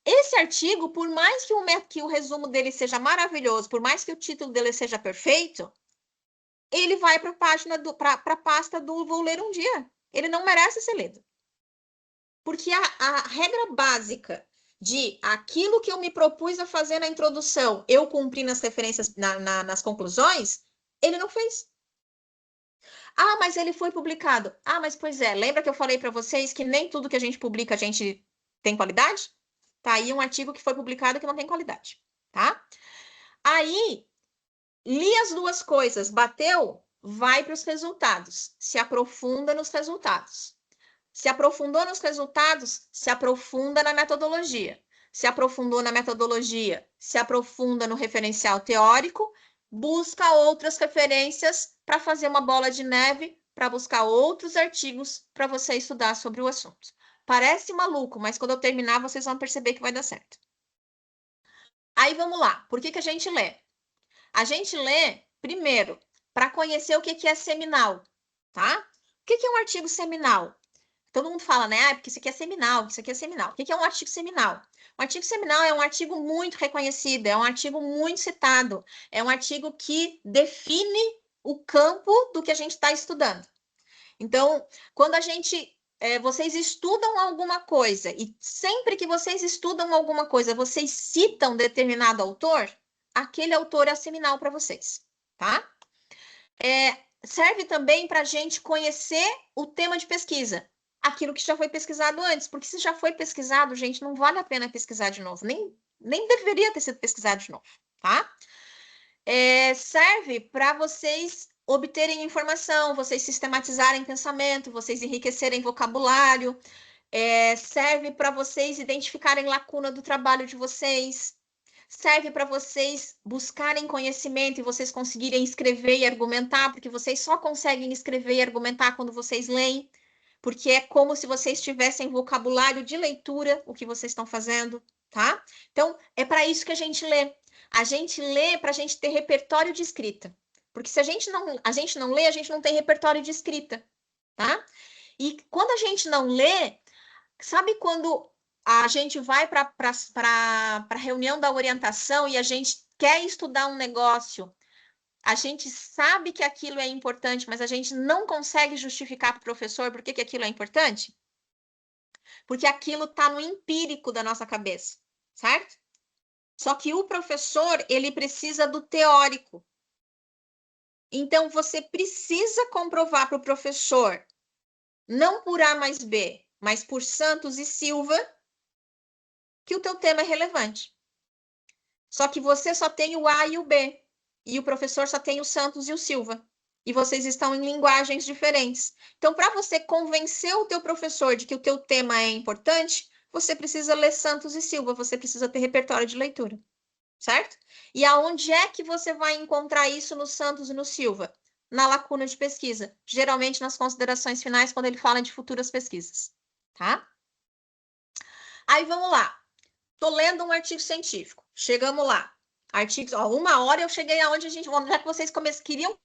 Esse artigo, por mais que o resumo dele seja maravilhoso, por mais que o título dele seja perfeito, ele vai para a pasta do vou ler um dia. Ele não merece ser lido. Porque a regra básica de aquilo que eu me propus a fazer na introdução, eu cumpri nas referências, nas conclusões, ele não fez. Ah, mas ele foi publicado. Ah, mas pois é, lembra que eu falei para vocês que nem tudo que a gente publica a gente tem qualidade? Tá aí um artigo que foi publicado que não tem qualidade, tá? Aí, li as duas coisas, bateu, vai para os resultados, se aprofunda nos resultados. Se aprofundou nos resultados, se aprofunda na metodologia. Se aprofundou na metodologia, se aprofunda no referencial teórico, busca outras referências para fazer uma bola de neve, para buscar outros artigos para você estudar sobre o assunto. Parece maluco, mas quando eu terminar, vocês vão perceber que vai dar certo. Aí vamos lá. Por que a gente lê? A gente lê, primeiro, para conhecer o que é seminal, tá? O que é um artigo seminal? Todo mundo fala, né? Ah, porque isso aqui é seminal, isso aqui é seminal. O que é um artigo seminal? Um artigo seminal é um artigo muito reconhecido, é um artigo muito citado, é um artigo que define o campo do que a gente está estudando. Então, quando vocês estudam alguma coisa, e sempre que vocês estudam alguma coisa, vocês citam determinado autor, aquele autor é seminal para vocês, tá? Serve também para a gente conhecer o tema de pesquisa, aquilo que já foi pesquisado antes, porque se já foi pesquisado, gente, não vale a pena pesquisar de novo, nem deveria ter sido pesquisado de novo, tá? Serve para vocês obterem informação, vocês sistematizarem pensamento, vocês enriquecerem vocabulário, serve para vocês identificarem lacuna do trabalho de vocês, serve para vocês buscarem conhecimento e vocês conseguirem escrever e argumentar, porque vocês só conseguem escrever e argumentar quando vocês leem, porque é como se vocês tivessem vocabulário de leitura, o que vocês estão fazendo, tá? Então, é para isso que a gente lê. A gente lê para a gente ter repertório de escrita. Porque se a gente não lê, a gente não tem repertório de escrita, tá? E quando a gente não lê, sabe quando a gente vai para a reunião da orientação e a gente quer estudar um negócio, a gente sabe que aquilo é importante, mas a gente não consegue justificar para o professor por que aquilo é importante? Porque aquilo está no empírico da nossa cabeça, certo? Só que o professor, ele precisa do teórico. Então, você precisa comprovar para o professor, não por A mais B, mas por Santos e Silva, que o teu tema é relevante. Só que você só tem o A e o B, e o professor só tem o Santos e o Silva. E vocês estão em linguagens diferentes. Então, para você convencer o teu professor de que o teu tema é importante, você precisa ler Santos e Silva, você precisa ter repertório de leitura, certo? E aonde é que você vai encontrar isso no Santos e no Silva? Na lacuna de pesquisa, geralmente nas considerações finais, quando ele fala de futuras pesquisas, tá? Aí, vamos lá. Estou lendo um artigo científico. Chegamos lá. Artigos, 1 hora eu cheguei aonde é que vocês queriam.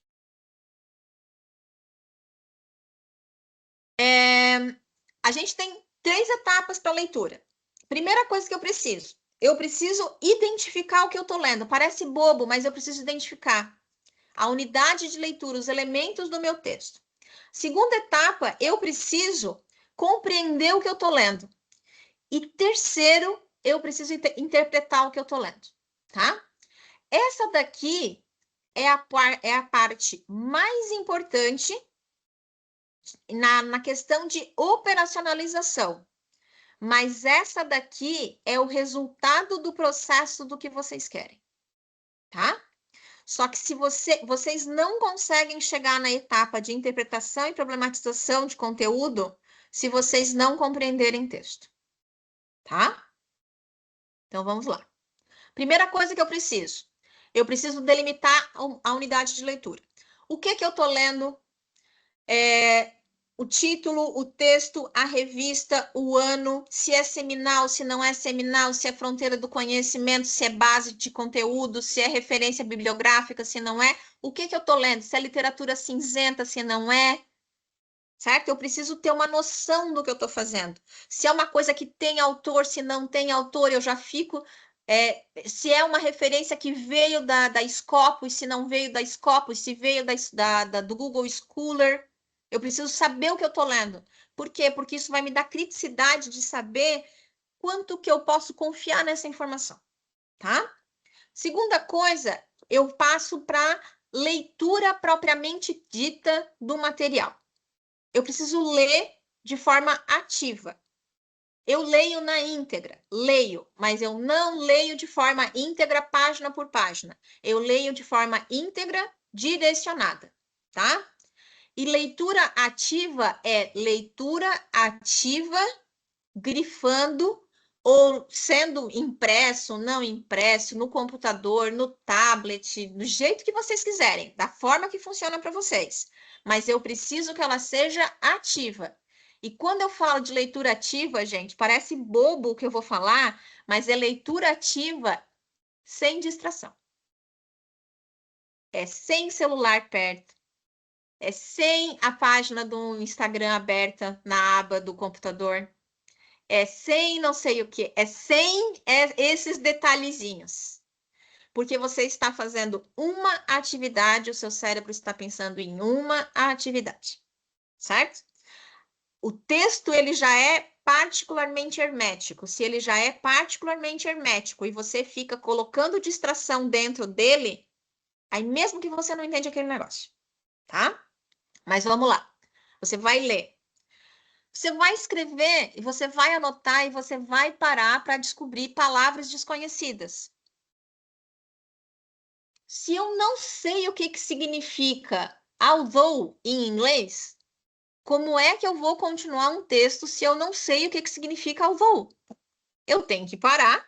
A gente tem 3 etapas para leitura. Primeira coisa que eu preciso identificar o que eu estou lendo. Parece bobo, mas eu preciso identificar a unidade de leitura, os elementos do meu texto. Segunda etapa, eu preciso compreender o que eu estou lendo. E terceiro, eu preciso interpretar o que eu estou lendo, tá? Essa daqui é a parte mais importante na questão de operacionalização. Mas essa daqui é o resultado do processo do que vocês querem, tá? Só que se vocês não conseguem chegar na etapa de interpretação e problematização de conteúdo se vocês não compreenderem texto, tá? Então, vamos lá. Primeira coisa que eu preciso delimitar a unidade de leitura. O que eu estou lendo? O título, o texto, a revista, o ano, se é seminal, se não é seminal, se é fronteira do conhecimento, se é base de conteúdo, se é referência bibliográfica, se não é. O que eu estou lendo? Se é literatura cinzenta, se não é. Certo? Eu preciso ter uma noção do que eu estou fazendo. Se é uma coisa que tem autor, se não tem autor, eu já fico... se é uma referência que veio da Scopus, se não veio da Scopus, se veio do Google Scholar, eu preciso saber o que eu estou lendo. Por quê? Porque isso vai me dar criticidade de saber quanto que eu posso confiar nessa informação, tá? Segunda coisa, eu passo para leitura propriamente dita do material. Eu preciso ler de forma ativa. Eu leio na íntegra, leio, mas eu não leio de forma íntegra, página por página. Eu leio de forma íntegra, direcionada, tá? E leitura ativa é leitura ativa, grifando, ou sendo impresso, não impresso, no computador, no tablet, do jeito que vocês quiserem, da forma que funciona para vocês. Mas eu preciso que ela seja ativa. E quando eu falo de leitura ativa, gente, parece bobo o que eu vou falar, mas é leitura ativa sem distração. É sem celular perto. É sem a página do Instagram aberta na aba do computador. É sem não sei o que. É sem esses detalhezinhos. Porque você está fazendo uma atividade, o seu cérebro está pensando em uma atividade. Certo? O texto, ele já é particularmente hermético. Se ele já é particularmente hermético e você fica colocando distração dentro dele, aí mesmo que você não entende aquele negócio, tá? Mas vamos lá. Você vai ler. Você vai escrever e você vai anotar e você vai parar para descobrir palavras desconhecidas. Se eu não sei o que significa although em inglês, como é que eu vou continuar um texto se eu não sei o que significa although? Eu tenho que parar,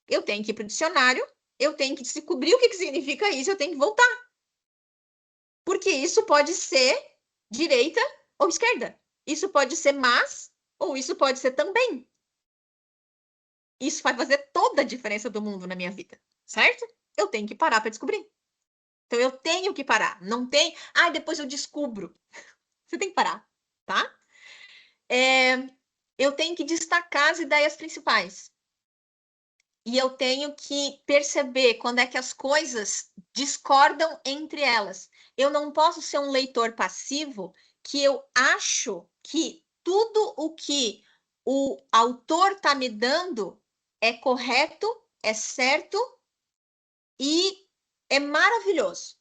eu tenho que ir para o dicionário, eu tenho que descobrir o que significa isso, eu tenho que voltar. Porque isso pode ser direita ou esquerda. Isso pode ser mas ou isso pode ser também. Isso vai fazer toda a diferença do mundo na minha vida, certo? Eu tenho que parar para descobrir. Então, eu tenho que parar. Não tem, depois eu descubro. Você tem que parar, tá? Eu tenho que destacar as ideias principais. E eu tenho que perceber quando é que as coisas discordam entre elas. Eu não posso ser um leitor passivo que eu acho que tudo o que o autor está me dando é correto, é certo e é maravilhoso.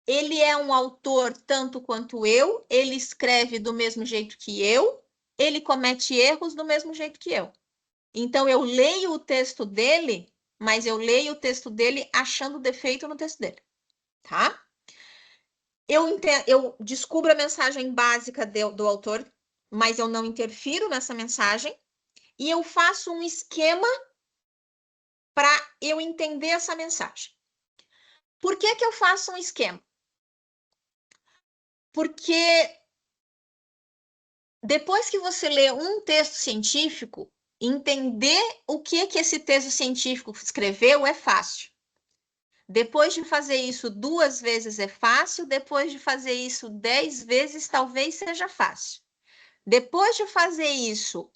Ele é um autor tanto quanto eu, ele escreve do mesmo jeito que eu, ele comete erros do mesmo jeito que eu. Então, eu leio o texto dele, mas eu leio o texto dele achando defeito no texto dele, tá? Eu descubro a mensagem básica do autor, mas eu não interfiro nessa mensagem, e eu faço um esquema para eu entender essa mensagem. Por que eu faço um esquema? Porque depois que você lê um texto científico, entender o que esse texto científico escreveu é fácil. Depois de fazer isso 2 vezes é fácil, depois de fazer isso 10 vezes talvez seja fácil. Depois de fazer isso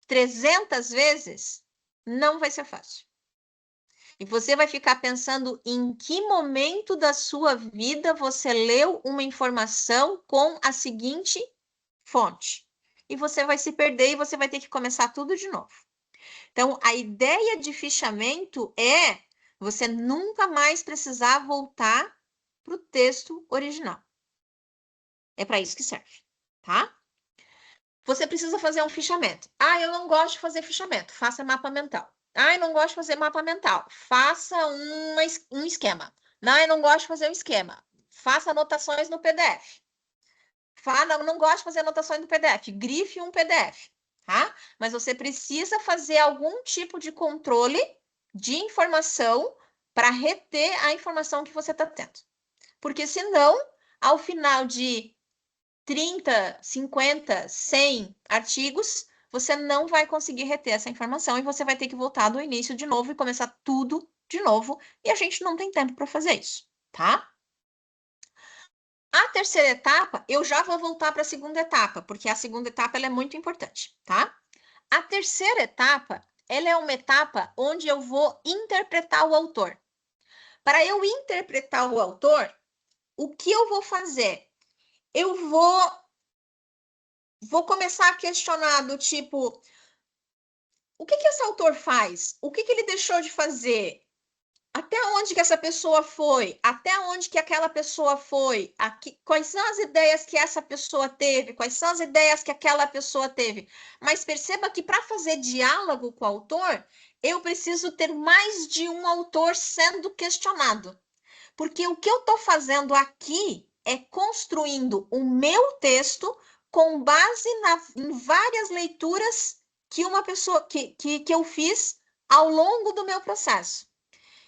300 vezes, não vai ser fácil. E você vai ficar pensando em que momento da sua vida você leu uma informação com a seguinte fonte. E você vai se perder e você vai ter que começar tudo de novo. Então, a ideia de fichamento é você nunca mais precisar voltar para o texto original. É para isso que serve, tá? Você precisa fazer um fichamento. Eu não gosto de fazer fichamento. Faça mapa mental. Eu não gosto de fazer mapa mental. Faça um esquema. Eu não gosto de fazer um esquema. Faça anotações no PDF. Não gosto de fazer anotações no PDF. Grife um PDF, tá? Mas você precisa fazer algum tipo de controle de informação para reter a informação que você está tendo. Porque senão, ao final de 30, 50, 100 artigos, você não vai conseguir reter essa informação e você vai ter que voltar do início de novo e começar tudo de novo. E a gente não tem tempo para fazer isso, tá? A terceira etapa, eu já vou voltar para a segunda etapa, porque a segunda etapa ela é muito importante, tá? A terceira etapa, ela é uma etapa onde eu vou interpretar o autor. Para eu interpretar o autor, o que eu vou fazer? Eu vou começar a questionar do tipo, o que esse autor faz? O que ele deixou de fazer? Até onde que essa pessoa foi? Até onde que aquela pessoa foi? Quais são as ideias que essa pessoa teve? Quais são as ideias que aquela pessoa teve? Mas perceba que para fazer diálogo com o autor, eu preciso ter mais de um autor sendo questionado. Porque o que eu estou fazendo aqui é construindo o meu texto com base em várias leituras que uma pessoa que eu fiz ao longo do meu processo.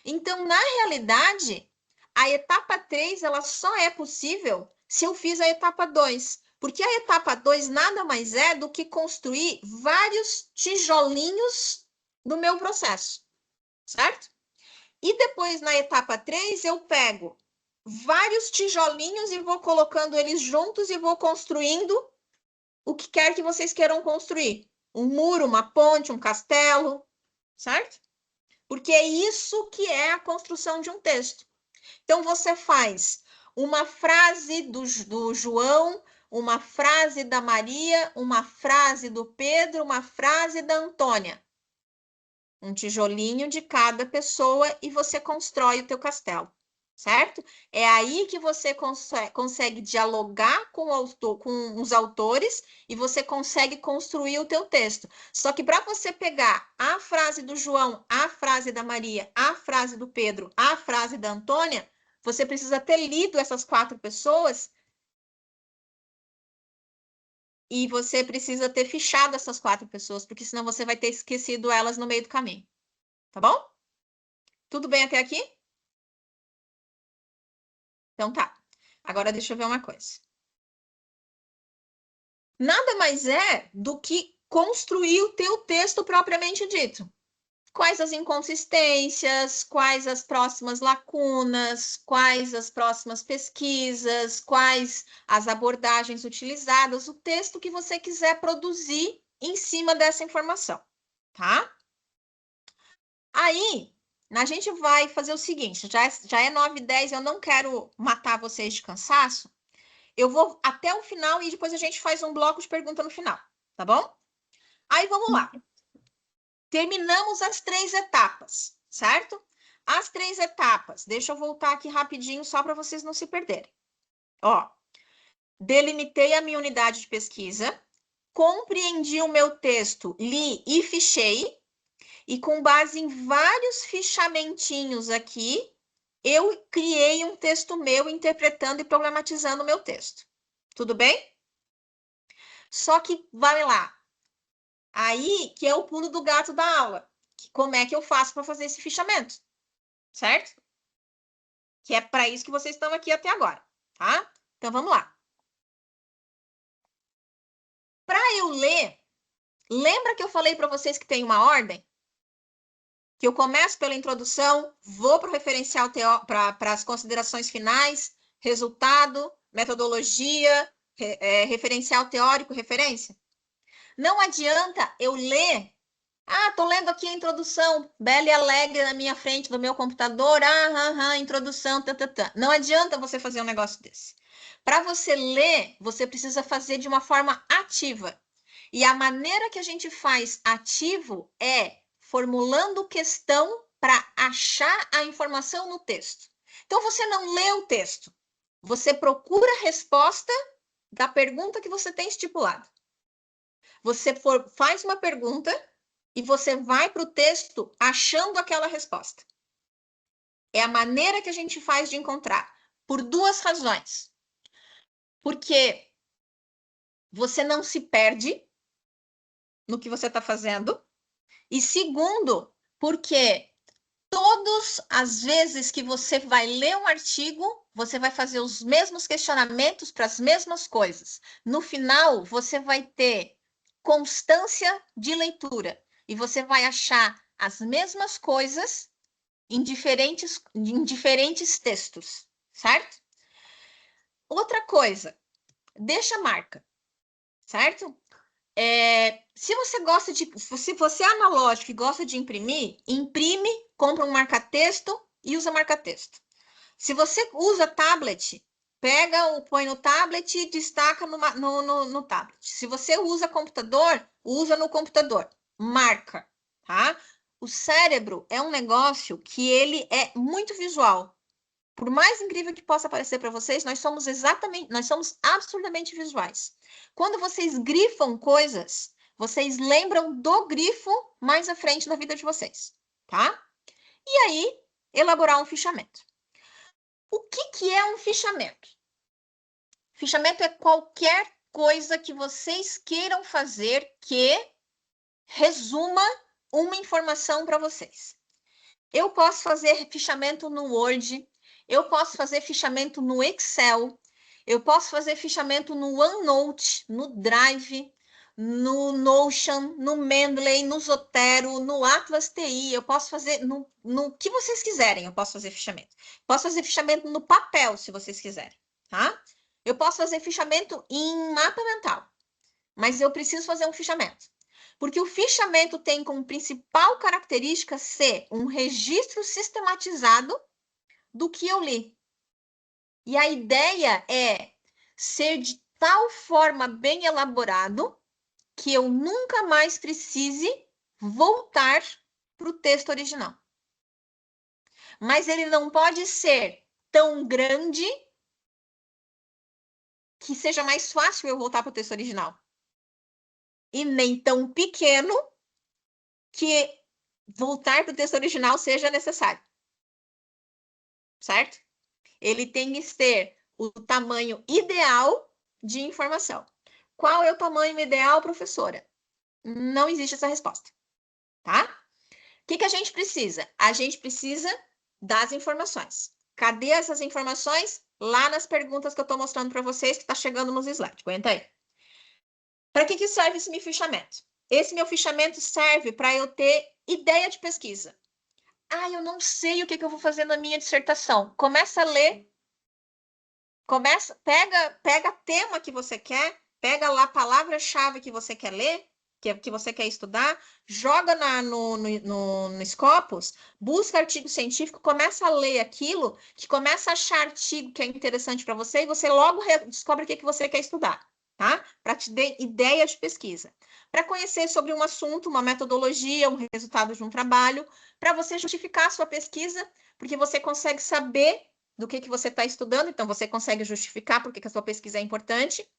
Então, na realidade, a etapa 3 ela só é possível se eu fiz a etapa 2. Porque a etapa 2 nada mais é do que construir vários tijolinhos do meu processo, certo? E depois, na etapa 3, eu pego vários tijolinhos e vou colocando eles juntos e vou construindo o que quer que vocês queiram construir. Um muro, uma ponte, um castelo, certo? Porque é isso que é a construção de um texto. Então, você faz uma frase do João, uma frase da Maria, uma frase do Pedro, uma frase da Antônia. Um tijolinho de cada pessoa e você constrói o teu castelo, certo? É aí que você consegue dialogar com os autores e você consegue construir o teu texto. Só que para você pegar a frase do João, a frase da Maria, a frase do Pedro, a frase da Antônia, você precisa ter lido essas 4 pessoas e você precisa ter fichado essas 4 pessoas, porque senão você vai ter esquecido elas no meio do caminho. Tá bom? Tudo bem até aqui? Então tá. Agora deixa eu ver uma coisa. Nada mais é do que construir o teu texto propriamente dito. Quais as inconsistências, quais as próximas lacunas, quais as próximas pesquisas, quais as abordagens utilizadas, o texto que você quiser produzir em cima dessa informação, tá? Aí, a gente vai fazer o seguinte, já é 9h10, eu não quero matar vocês de cansaço, eu vou até o final e depois a gente faz um bloco de pergunta no final, tá bom? Aí, vamos lá. Terminamos as 3 etapas, certo? As 3 etapas, deixa eu voltar aqui rapidinho só para vocês não se perderem. Ó, delimitei a minha unidade de pesquisa, compreendi o meu texto, li e fichei, e com base em vários fichamentinhos aqui, eu criei um texto meu interpretando e problematizando o meu texto. Tudo bem? Só que, vai lá, aí que é o pulo do gato da aula. Como é que eu faço para fazer esse fichamento? Certo? Que é para isso que vocês estão aqui até agora, tá? Então, vamos lá. Para eu ler, lembra que eu falei para vocês que tem uma ordem? Que eu começo pela introdução, vou para o referencial para as considerações finais, resultado, metodologia, referencial teórico, referência. Não adianta eu ler. Tô lendo aqui a introdução, bela e alegre na minha frente do meu computador, introdução, Não adianta você fazer um negócio desse. Para você ler, você precisa fazer de uma forma ativa. E a maneira que a gente faz ativo é formulando questão para achar a informação no texto. Então, você não lê o texto. Você procura a resposta da pergunta que você tem estipulado. Você faz uma pergunta e você vai para o texto achando aquela resposta. É a maneira que a gente faz de encontrar. Por 2 razões. Porque você não se perde no que você está fazendo. E segundo, porque todas as vezes que você vai ler um artigo, você vai fazer os mesmos questionamentos para as mesmas coisas. No final, você vai ter constância de leitura e você vai achar as mesmas coisas em diferentes textos, certo? Outra coisa, deixa marca, certo? Se você gosta se você é analógico e gosta de imprimir, imprime, compra um marca-texto e usa marca-texto. Se você usa tablet, põe no tablet e destaca no tablet. Se você usa computador, usa no computador, marca, tá? O cérebro é um negócio que ele é muito visual. Por mais incrível que possa parecer para vocês, nós somos absurdamente visuais. Quando vocês grifam coisas, vocês lembram do grifo mais à frente na vida de vocês, tá? E aí, elaborar um fichamento. O que é um fichamento? Fichamento é qualquer coisa que vocês queiram fazer que resuma uma informação para vocês. Eu posso fazer fichamento no Word, eu posso fazer fichamento no Excel, eu posso fazer fichamento no OneNote, no Drive, no Notion, no Mendeley, no Zotero, no Atlas TI, eu posso fazer no que vocês quiserem, eu posso fazer fichamento. Posso fazer fichamento no papel, se vocês quiserem, tá? Eu posso fazer fichamento em mapa mental, mas eu preciso fazer um fichamento. Porque o fichamento tem como principal característica ser um registro sistematizado do que eu li. E a ideia é ser de tal forma bem elaborado que eu nunca mais precise voltar para o texto original. Mas ele não pode ser tão grande que seja mais fácil eu voltar para o texto original. E nem tão pequeno que voltar para o texto original seja necessário. Certo? Ele tem que ter o tamanho ideal de informação. Qual é o tamanho ideal, professora? Não existe essa resposta, tá? O que a gente precisa? A gente precisa das informações. Cadê essas informações? Lá nas perguntas que eu estou mostrando para vocês, que está chegando nos slides. Aguenta aí. Para que serve esse meu fichamento? Esse meu fichamento serve para eu ter ideia de pesquisa. Eu não sei o que eu vou fazer na minha dissertação. Começa a ler. Pega tema que você quer, pega lá a palavra-chave que você quer ler, que você quer estudar, joga no Scopus, busca artigo científico, começa a ler aquilo, que começa a achar artigo que é interessante para você e você logo descobre o que você quer estudar, tá? Para te dar ideia de pesquisa. Para conhecer sobre um assunto, uma metodologia, um resultado de um trabalho, para você justificar a sua pesquisa, porque você consegue saber do que você está estudando, então você consegue justificar porque que a sua pesquisa é importante,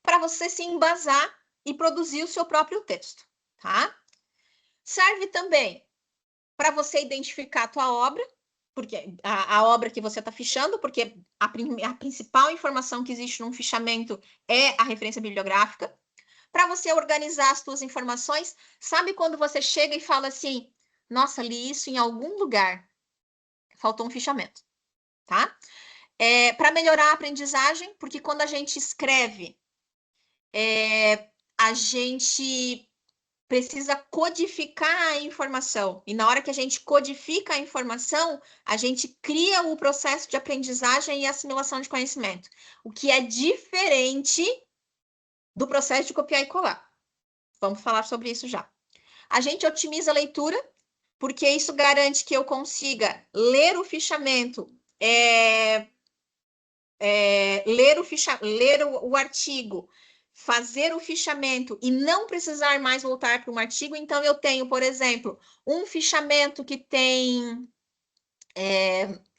para você se embasar e produzir o seu próprio texto, tá? Serve também para você identificar a tua obra, porque a obra que você está fichando, porque a principal informação que existe num fichamento é a referência bibliográfica, para você organizar as suas informações. Sabe quando você chega e fala assim, nossa, li isso em algum lugar, faltou um fichamento, tá? Para melhorar a aprendizagem, porque quando a gente escreve, a gente precisa codificar a informação. E na hora que a gente codifica a informação, a gente cria o processo de aprendizagem e assimilação de conhecimento, o que é diferente do processo de copiar e colar. Vamos falar sobre isso já. A gente otimiza a leitura, porque isso garante que eu consiga ler o fichamento, ler o artigo, fazer o fichamento e não precisar mais voltar para um artigo. Então, eu tenho, por exemplo, um fichamento que tem...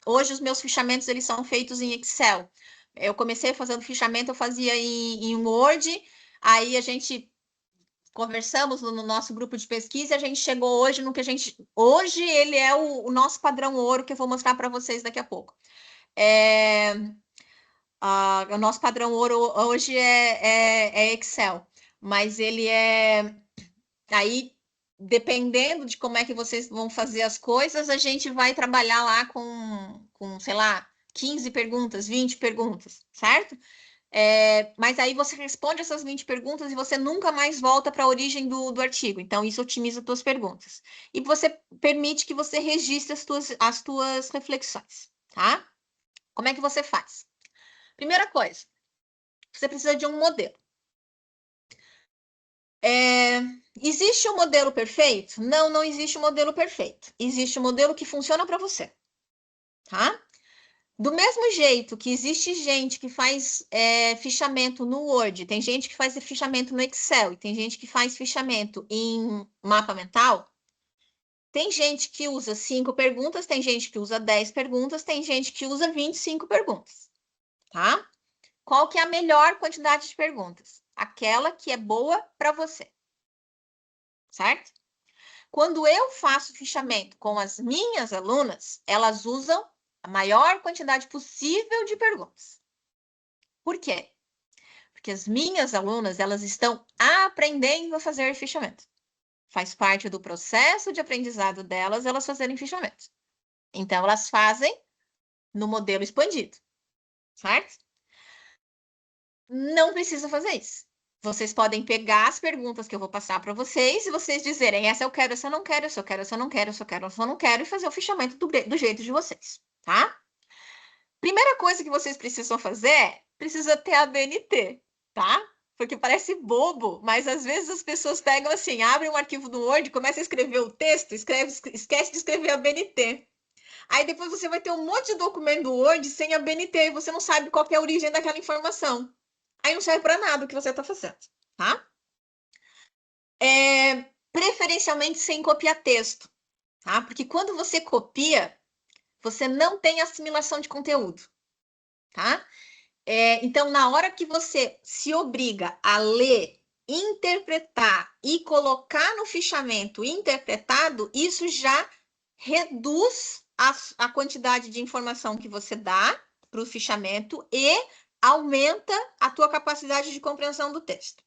hoje, os meus fichamentos eles são feitos em Excel. Eu comecei fazendo fichamento, eu fazia em Word, aí a gente... conversamos no nosso grupo de pesquisa e a gente chegou hoje no que a gente... Hoje, ele é o nosso padrão ouro, que eu vou mostrar para vocês daqui a pouco. O nosso padrão ouro hoje é Excel, mas ele é... Aí, dependendo de como é que vocês vão fazer as coisas, a gente vai trabalhar lá com sei lá, 15 perguntas, 20 perguntas, certo? Mas aí você responde essas 20 perguntas e você nunca mais volta para a origem do artigo. Então, isso otimiza as tuas perguntas. E você permite que você registre as tuas reflexões, tá? Como é que você faz? Primeira coisa, você precisa de um modelo. Existe um modelo perfeito? Não, não existe um modelo perfeito. Existe um modelo que funciona para você, tá? Do mesmo jeito que existe gente que faz fichamento no Word, tem gente que faz fichamento no Excel, e tem gente que faz fichamento em mapa mental, Tem gente que usa 5 perguntas, tem gente que usa 10 perguntas, tem gente que usa 25 perguntas, tá? Qual que é a melhor quantidade de perguntas? Aquela que é boa para você, certo? Quando eu faço fichamento com as minhas alunas, elas usam a maior quantidade possível de perguntas. Por quê? Porque as minhas alunas, elas estão aprendendo a fazer fichamento. Faz parte do processo de aprendizado delas, elas fazerem fichamento. Então, elas fazem no modelo expandido, certo? Não precisa fazer isso. Vocês podem pegar as perguntas que eu vou passar para vocês e vocês dizerem, essa eu quero, essa eu não quero, essa eu quero, essa eu não quero, essa eu quero, essa eu não quero, e fazer o fichamento do jeito de vocês, tá? Primeira coisa que vocês precisam fazer, precisa ter a BNT, tá? Porque parece bobo, mas às vezes as pessoas pegam assim, abrem um arquivo do Word, começam a escrever o texto, esquece de escrever a BNT. Aí depois você vai ter um monte de documento do Word sem a BNT e você não sabe qual que é a origem daquela informação. Aí não serve para nada o que você está fazendo, tá? Preferencialmente sem copiar texto, tá? Porque quando você copia, você não tem assimilação de conteúdo, tá? Então, na hora que você se obriga a ler, interpretar e colocar no fichamento interpretado, isso já reduz a quantidade de informação que você dá para o fichamento e aumenta a tua capacidade de compreensão do texto.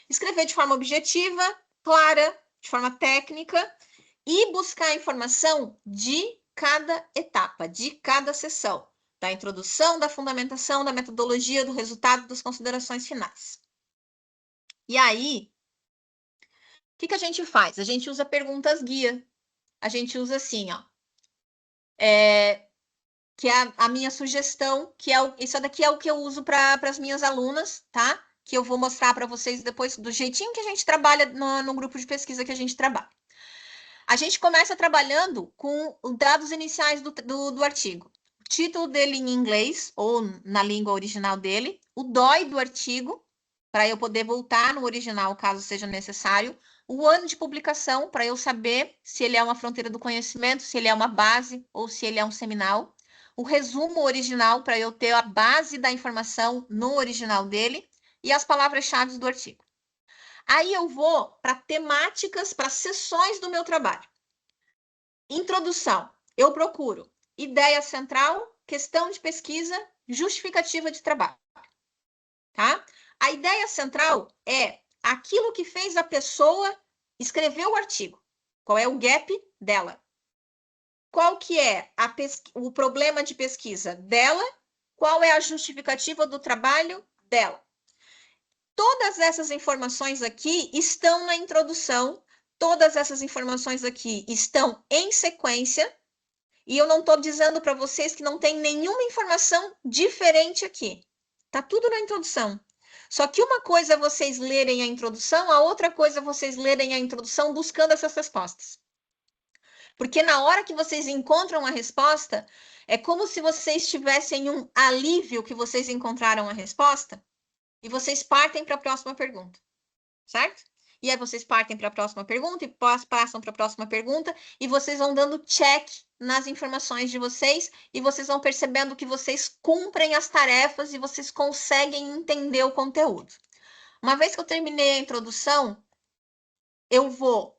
Escrever de forma objetiva, clara, de forma técnica e buscar informação de cada etapa, de cada sessão, da introdução, da fundamentação, da metodologia, do resultado, das considerações finais. E aí, o que a gente faz? A gente usa perguntas guia. A gente usa assim, ó. Que é a minha sugestão, isso daqui é o que eu uso para as minhas alunas, tá? Que eu vou mostrar para vocês depois do jeitinho que a gente trabalha no grupo de pesquisa que a gente trabalha. A gente começa trabalhando com os dados iniciais do artigo. O título dele em inglês, ou na língua original dele, o DOI do artigo, para eu poder voltar no original, caso seja necessário, o ano de publicação, para eu saber se ele é uma fronteira do conhecimento, se ele é uma base ou se ele é um seminal, o resumo original, para eu ter a base da informação no original dele, e as palavras-chave do artigo. Aí eu vou para temáticas, para seções do meu trabalho. Introdução. Eu procuro ideia central, questão de pesquisa, justificativa de trabalho. Tá? A ideia central é aquilo que fez a pessoa escrever o artigo. Qual é o gap dela? Qual que é o problema de pesquisa dela? Qual é a justificativa do trabalho dela? Todas essas informações aqui estão na introdução, todas essas informações aqui estão em sequência, e eu não estou dizendo para vocês que não tem nenhuma informação diferente aqui. Tá tudo na introdução. Só que uma coisa é vocês lerem a introdução, a outra coisa é vocês lerem a introdução buscando essas respostas. Porque na hora que vocês encontram a resposta, é como se vocês tivessem um alívio que vocês encontraram a resposta, e vocês partem para a próxima pergunta, certo? E aí vocês partem para a próxima pergunta e passam para a próxima pergunta e vocês vão dando check nas informações de vocês e vocês vão percebendo que vocês cumprem as tarefas e vocês conseguem entender o conteúdo. Uma vez que eu terminei a introdução, eu vou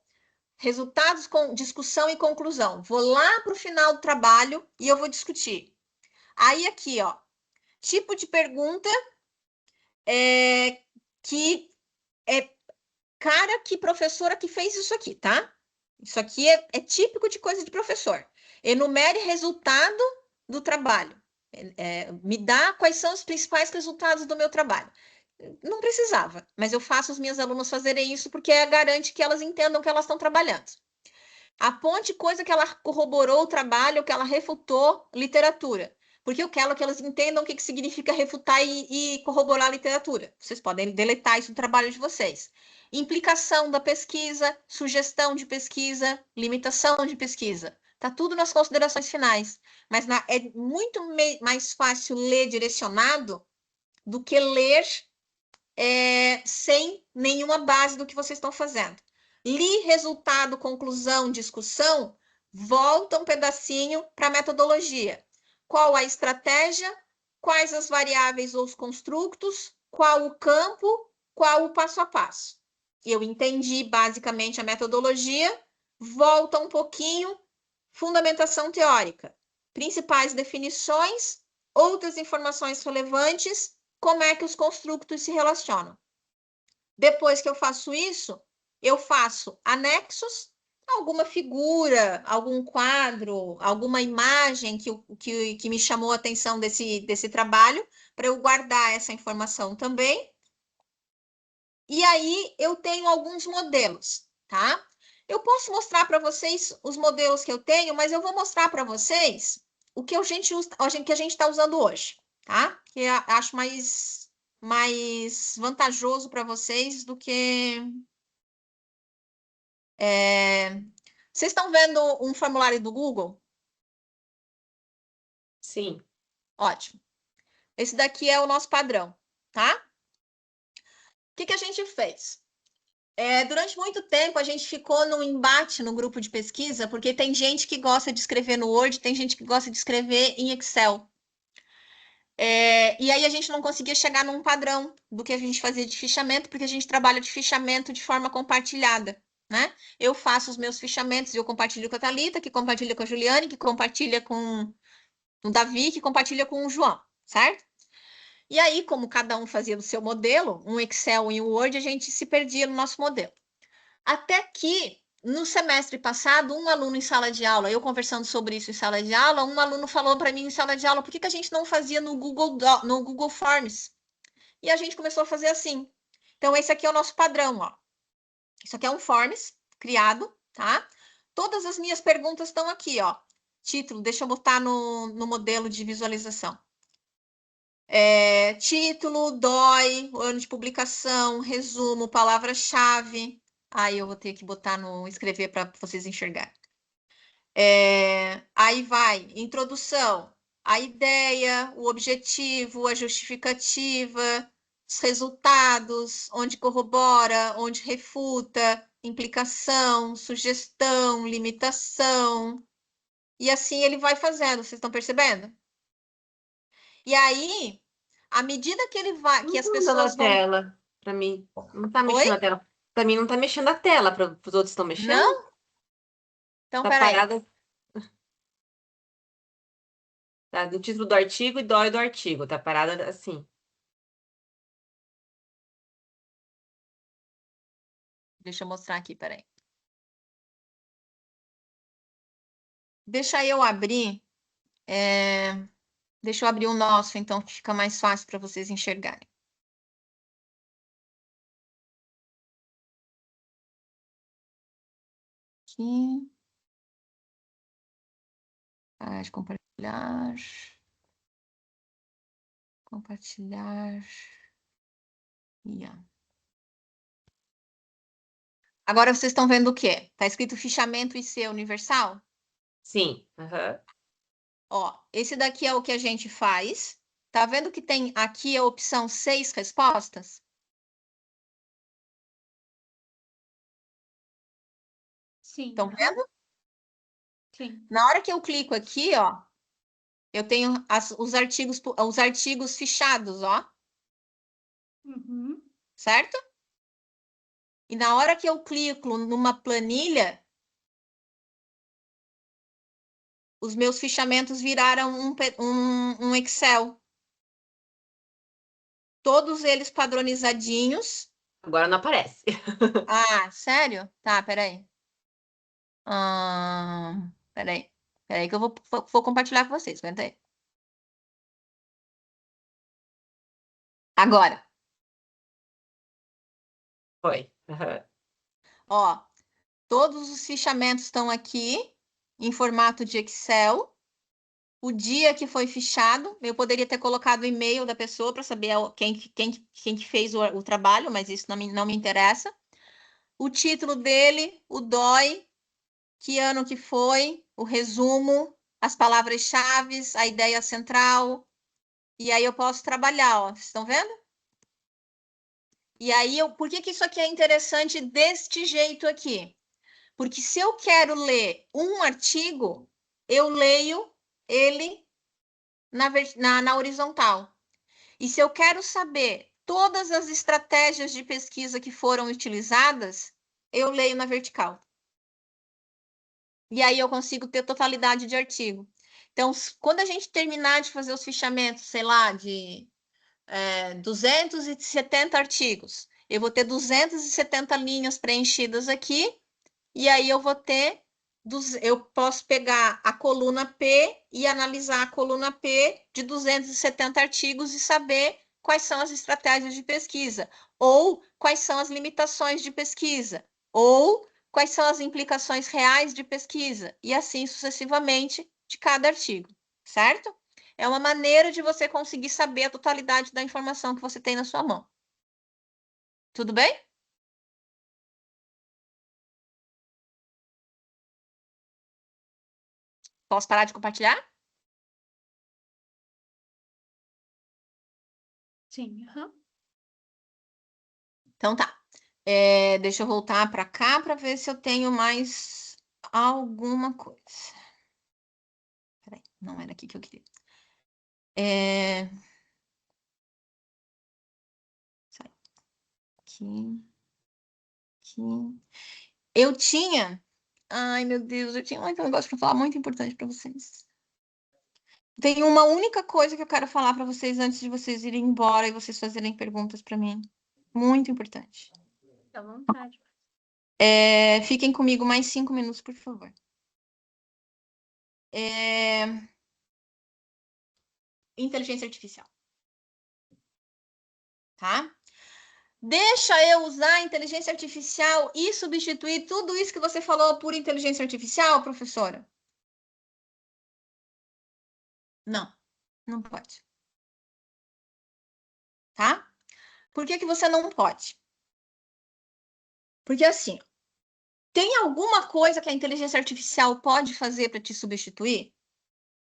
resultados com discussão e conclusão. Vou lá para o final do trabalho e eu vou discutir. Aí aqui, ó, tipo de pergunta que é cara que professora que fez isso aqui, tá? Isso aqui é típico de coisa de professor. Enumere resultado do trabalho. Me dá quais são os principais resultados do meu trabalho. Não precisava, mas eu faço as minhas alunas fazerem isso porque garante que elas entendam que elas estão trabalhando. Aponte coisa que ela corroborou o trabalho, que ela refutou, literatura. Porque eu quero que elas entendam o que significa refutar e corroborar a literatura. Vocês podem deletar isso do trabalho de vocês. Implicação da pesquisa, sugestão de pesquisa, limitação de pesquisa. Está tudo nas considerações finais. Mas é muito mais fácil ler direcionado do que ler sem nenhuma base do que vocês estão fazendo. Li resultado, conclusão, discussão, volta um pedacinho para a metodologia. Qual a estratégia, quais as variáveis ou os construtos, qual o campo, qual o passo a passo. Eu entendi basicamente a metodologia, volta um pouquinho, fundamentação teórica, principais definições, outras informações relevantes, como é que os construtos se relacionam. Depois que eu faço isso, eu faço anexos, alguma figura, algum quadro, alguma imagem que me chamou a atenção desse trabalho, para eu guardar essa informação também. E aí eu tenho alguns modelos, tá? Eu posso mostrar para vocês os modelos que eu tenho, mas eu vou mostrar para vocês o que a gente está usando hoje, tá? Que eu acho mais vantajoso para vocês do que... Vocês estão vendo um formulário do Google? Sim. Ótimo. Esse daqui é o nosso padrão, tá? O que a gente fez? Durante muito tempo, a gente ficou num embate no grupo de pesquisa, porque tem gente que gosta de escrever no Word, tem gente que gosta de escrever em Excel. E aí a gente não conseguia chegar num padrão do que a gente fazia de fichamento, porque a gente trabalha de fichamento de forma compartilhada, né? Eu faço os meus fichamentos e eu compartilho com a Thalita, que compartilha com a Juliane, que compartilha com o Davi, que compartilha com o João, certo? E aí, como cada um fazia o seu modelo, um Excel e um Word, a gente se perdia no nosso modelo. Até que, no semestre passado, um aluno em sala de aula, eu conversando sobre isso em sala de aula, um aluno falou para mim em sala de aula, por que a gente não fazia no Google Forms? E a gente começou a fazer assim. Então, esse aqui é o nosso padrão, ó. Isso aqui é um Forms criado, tá? Todas as minhas perguntas estão aqui, ó. Título, deixa eu botar no modelo de visualização. Título, DOI, ano de publicação, resumo, palavra-chave. Aí eu vou ter que botar escrever para vocês enxergarem. Aí vai, introdução, a ideia, o objetivo, a justificativa, os resultados, onde corrobora, onde refuta, implicação, sugestão, limitação. E assim ele vai fazendo, vocês estão percebendo? E aí, à medida que ele vai, que as Não tá pessoas na vão... tela para mim. Não tá Oi? mexendo a tela. Para mim não tá mexendo a tela, para os outros estão mexendo? Não? Então, Tá peraí. parada. Tá do título do artigo e dói do artigo, tá parada assim. Deixa eu mostrar aqui, peraí. Deixa eu abrir. Deixa eu abrir o nosso, então, que fica mais fácil para vocês enxergarem. Aqui. Compartilhar. Compartilhar. Agora vocês estão vendo o quê? Tá escrito fichamento IC universal? Sim. Aham. Ó, esse daqui é o que a gente faz. Tá vendo que tem aqui a opção 6 respostas? Sim. Estão vendo? Sim. Na hora que eu clico aqui, ó, eu tenho os artigos fichados, ó, Uhum. certo? E na hora que eu clico numa planilha, os meus fichamentos viraram um Excel. Todos eles padronizadinhos. Agora não aparece. Ah, sério? Tá, peraí. Peraí. Peraí que eu vou compartilhar com vocês. Aguenta aí. Agora. Foi. Aham. Ó, todos os fichamentos estão aqui em formato de Excel. O dia que foi fichado, eu poderia ter colocado o e-mail da pessoa para saber quem que fez o trabalho, mas isso não me interessa. O título dele, o DOI, que ano que foi, o resumo, as palavras-chave, a ideia central. E aí eu posso trabalhar, ó. Vocês estão vendo? E aí, por que isso aqui é interessante deste jeito aqui? Porque se eu quero ler um artigo, eu leio ele na horizontal. E se eu quero saber todas as estratégias de pesquisa que foram utilizadas, eu leio na vertical. E aí eu consigo ter totalidade de artigo. Então, quando a gente terminar de fazer os fichamentos, sei lá, de 270 artigos, eu vou ter 270 linhas preenchidas aqui, e aí eu posso pegar a coluna P e analisar a coluna P de 270 artigos e saber quais são as estratégias de pesquisa, ou quais são as limitações de pesquisa, ou quais são as implicações reais de pesquisa, e assim sucessivamente de cada artigo, certo? É uma maneira de você conseguir saber a totalidade da informação que você tem na sua mão. Tudo bem? Posso parar de compartilhar? Sim, aham. Então tá. Deixa eu voltar para cá para ver se eu tenho mais alguma coisa. Peraí, não era aqui que eu queria. Sai. Aqui. Eu tinha. Ai, meu Deus, eu tinha muito negócio para falar muito importante para vocês. Tem uma única coisa que eu quero falar para vocês antes de vocês irem embora e vocês fazerem perguntas para mim. Muito importante. Fique à vontade. Fiquem comigo mais 5 minutos, por favor. Inteligência artificial. Tá? Deixa eu usar a inteligência artificial e substituir tudo isso que você falou por inteligência artificial, professora? Não, não pode. Tá? Por que você não pode? Porque assim, tem alguma coisa que a inteligência artificial pode fazer para te substituir?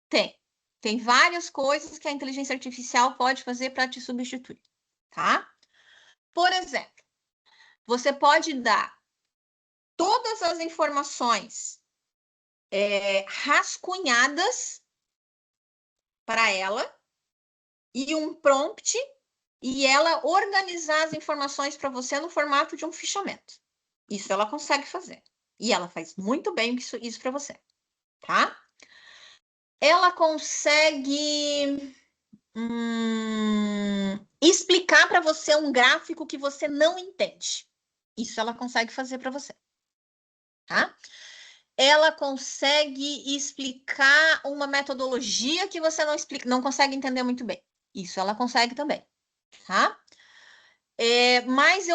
Tem. Tem várias coisas que a inteligência artificial pode fazer para te substituir, tá? Por exemplo, você pode dar todas as informações rascunhadas para ela e um prompt e ela organizar as informações para você no formato de um fichamento. Isso ela consegue fazer. E ela faz muito bem isso para você, tá? Ela consegue explicar para você um gráfico que você não entende. Isso ela consegue fazer para você, tá? Ela consegue explicar uma metodologia que você não consegue entender muito bem. Isso ela consegue também, tá? Mas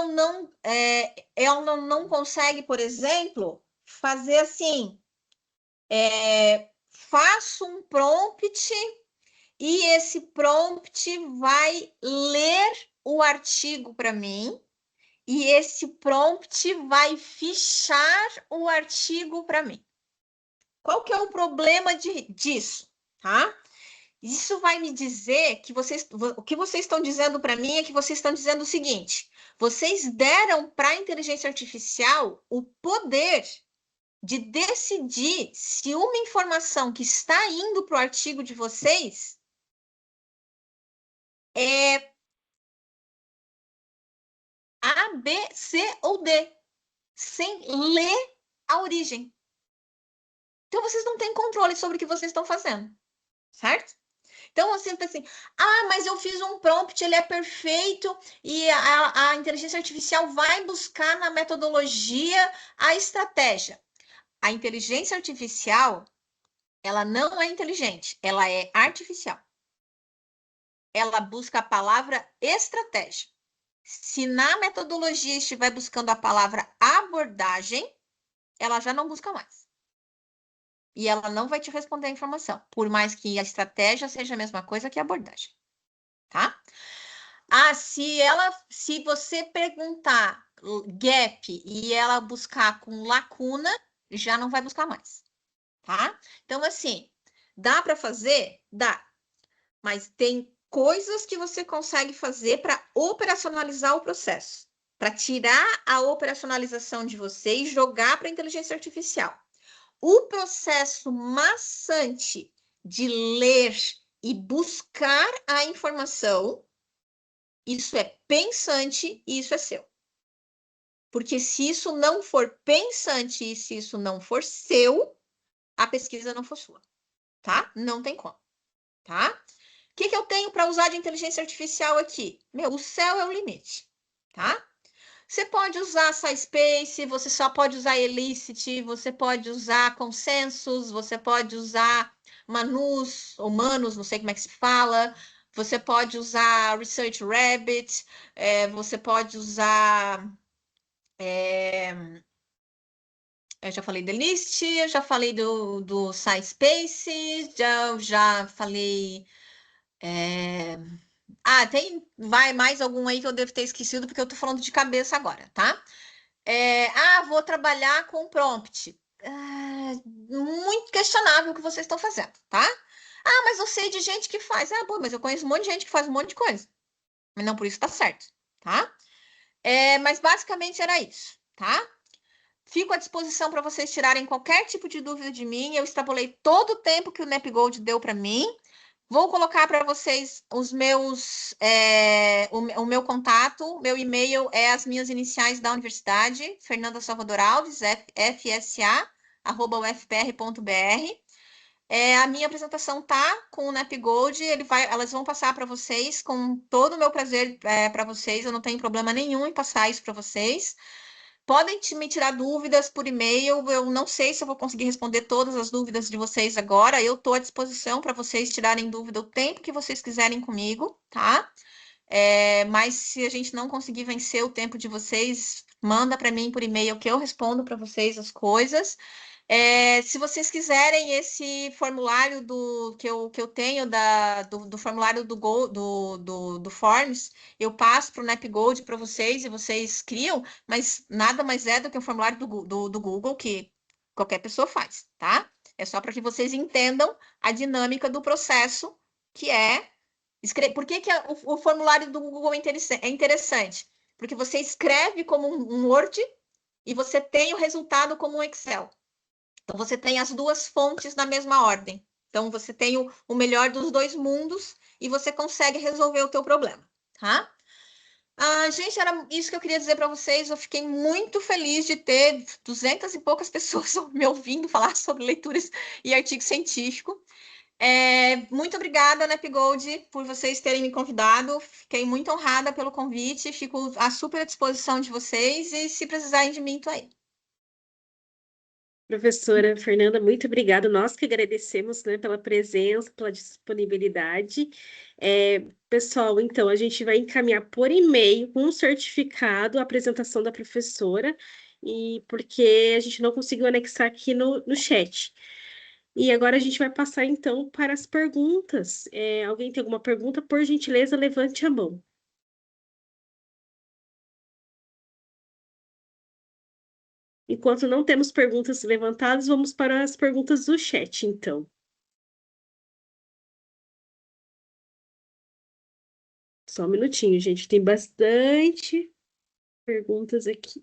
ela não consegue, por exemplo, fazer assim, faço um prompt e esse prompt vai ler o artigo para mim e esse prompt vai fichar o artigo para mim. Qual que é o problema disso, tá? Isso vai me dizer que o que vocês estão dizendo para mim é que vocês estão dizendo o seguinte: vocês deram para a inteligência artificial o poder de decidir se uma informação que está indo para o artigo de vocês é A, B, C ou D, sem ler a origem. Então, vocês não têm controle sobre o que vocês estão fazendo, certo? Então, você pensa assim, mas eu fiz um prompt, ele é perfeito, e a inteligência artificial vai buscar na metodologia a estratégia. A inteligência artificial, ela não é inteligente, ela é artificial. Ela busca a palavra estratégia. Se na metodologia estiver buscando a palavra abordagem, ela já não busca mais. E ela não vai te responder a informação, por mais que a estratégia seja a mesma coisa que a abordagem, tá? Se você perguntar gap e ela buscar com lacuna, já não vai buscar mais, tá? Então, assim, dá para fazer? Dá. Mas tem coisas que você consegue fazer para operacionalizar o processo. para tirar a operacionalização de vocês e jogar para a inteligência artificial. O processo maçante de ler e buscar a informação, isso é pensante e isso é seu. Porque se isso não for pensante e se isso não for seu, a pesquisa não for sua, tá? Não tem como, tá? O que eu tenho para usar de inteligência artificial aqui? O céu é o limite, tá? Você pode usar SciSpace, você só pode usar Elicit, você pode usar Consensus, você pode usar Manus, ou Manus, não sei como é que se fala, você pode usar Research Rabbit, você pode usar... eu já falei do List, eu já falei do SciSpace, já falei... vai mais algum aí que eu devo ter esquecido, porque eu tô falando de cabeça agora, tá? Vou trabalhar com prompt. Muito questionável o que vocês estão fazendo, tá? Mas eu sei de gente que faz. Bom, mas eu conheço um monte de gente que faz um monte de coisa. Mas não por isso tá certo, tá? Mas basicamente era isso, tá? Fico à disposição para vocês tirarem qualquer tipo de dúvida de mim. Eu extrapolei todo o tempo que o NapGold deu para mim. Vou colocar para vocês os meus, o meu contato, meu e-mail é as minhas iniciais da universidade, Fernanda Salvador Alves, fsa@ufpr.br. A minha apresentação tá com o NapGold, elas vão passar para vocês com todo o meu prazer para vocês, eu não tenho problema nenhum em passar isso para vocês. Podem me tirar dúvidas por e-mail, eu não sei se eu vou conseguir responder todas as dúvidas de vocês agora, eu estou à disposição para vocês tirarem dúvida o tempo que vocês quiserem comigo, tá? Mas se a gente não conseguir vencer o tempo de vocês, manda para mim por e-mail que eu respondo para vocês as coisas. Se vocês quiserem esse formulário que eu tenho do formulário do Forms, eu passo para o NapGold para vocês e vocês criam, mas nada mais é do que um formulário do Google que qualquer pessoa faz, tá? É só para que vocês entendam a dinâmica do processo que é escrever. Por que o formulário do Google é interessante? Porque você escreve como um Word e você tem o resultado como um Excel. Então, você tem as duas fontes na mesma ordem. Então, você tem o melhor dos dois mundos e você consegue resolver o teu problema, tá? Gente, era isso que eu queria dizer para vocês. Eu fiquei muito feliz de ter 200 e poucas pessoas me ouvindo falar sobre leituras e artigo científico. Muito obrigada, NapGold, por vocês terem me convidado. Fiquei muito honrada pelo convite. Fico à super disposição de vocês e se precisarem de mim, tô aí. Professora Fernanda, muito obrigada. Nós que agradecemos, né, pela presença, pela disponibilidade. Pessoal, então, a gente vai encaminhar por e-mail com um certificado a apresentação da professora, e porque a gente não conseguiu anexar aqui no chat. E agora a gente vai passar, então, para as perguntas. Alguém tem alguma pergunta? Por gentileza, levante a mão. Enquanto não temos perguntas levantadas, vamos para as perguntas do chat, então. Só um minutinho, gente. Tem bastante perguntas aqui.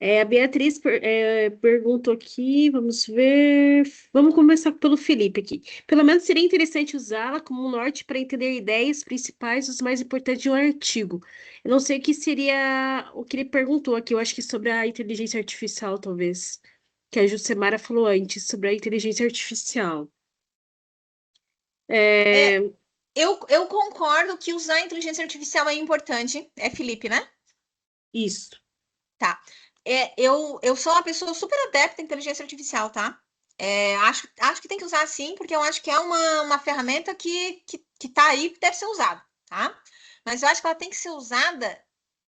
A Beatriz perguntou aqui, vamos ver. Vamos começar pelo Felipe aqui. Pelo menos seria interessante usá-la como um norte para entender ideias principais, os mais importantes de um artigo. Eu não sei o que seria o que ele perguntou aqui, eu acho que sobre a inteligência artificial, talvez. Que a Jucemara falou antes, sobre a inteligência artificial. Eu concordo que usar a inteligência artificial é importante. É Felipe, né? Isso. Tá. Eu sou uma pessoa super adepta à inteligência artificial, tá? Acho que tem que usar sim, porque eu acho que é uma ferramenta que tá aí que deve ser usada, tá? Mas eu acho que ela tem que ser usada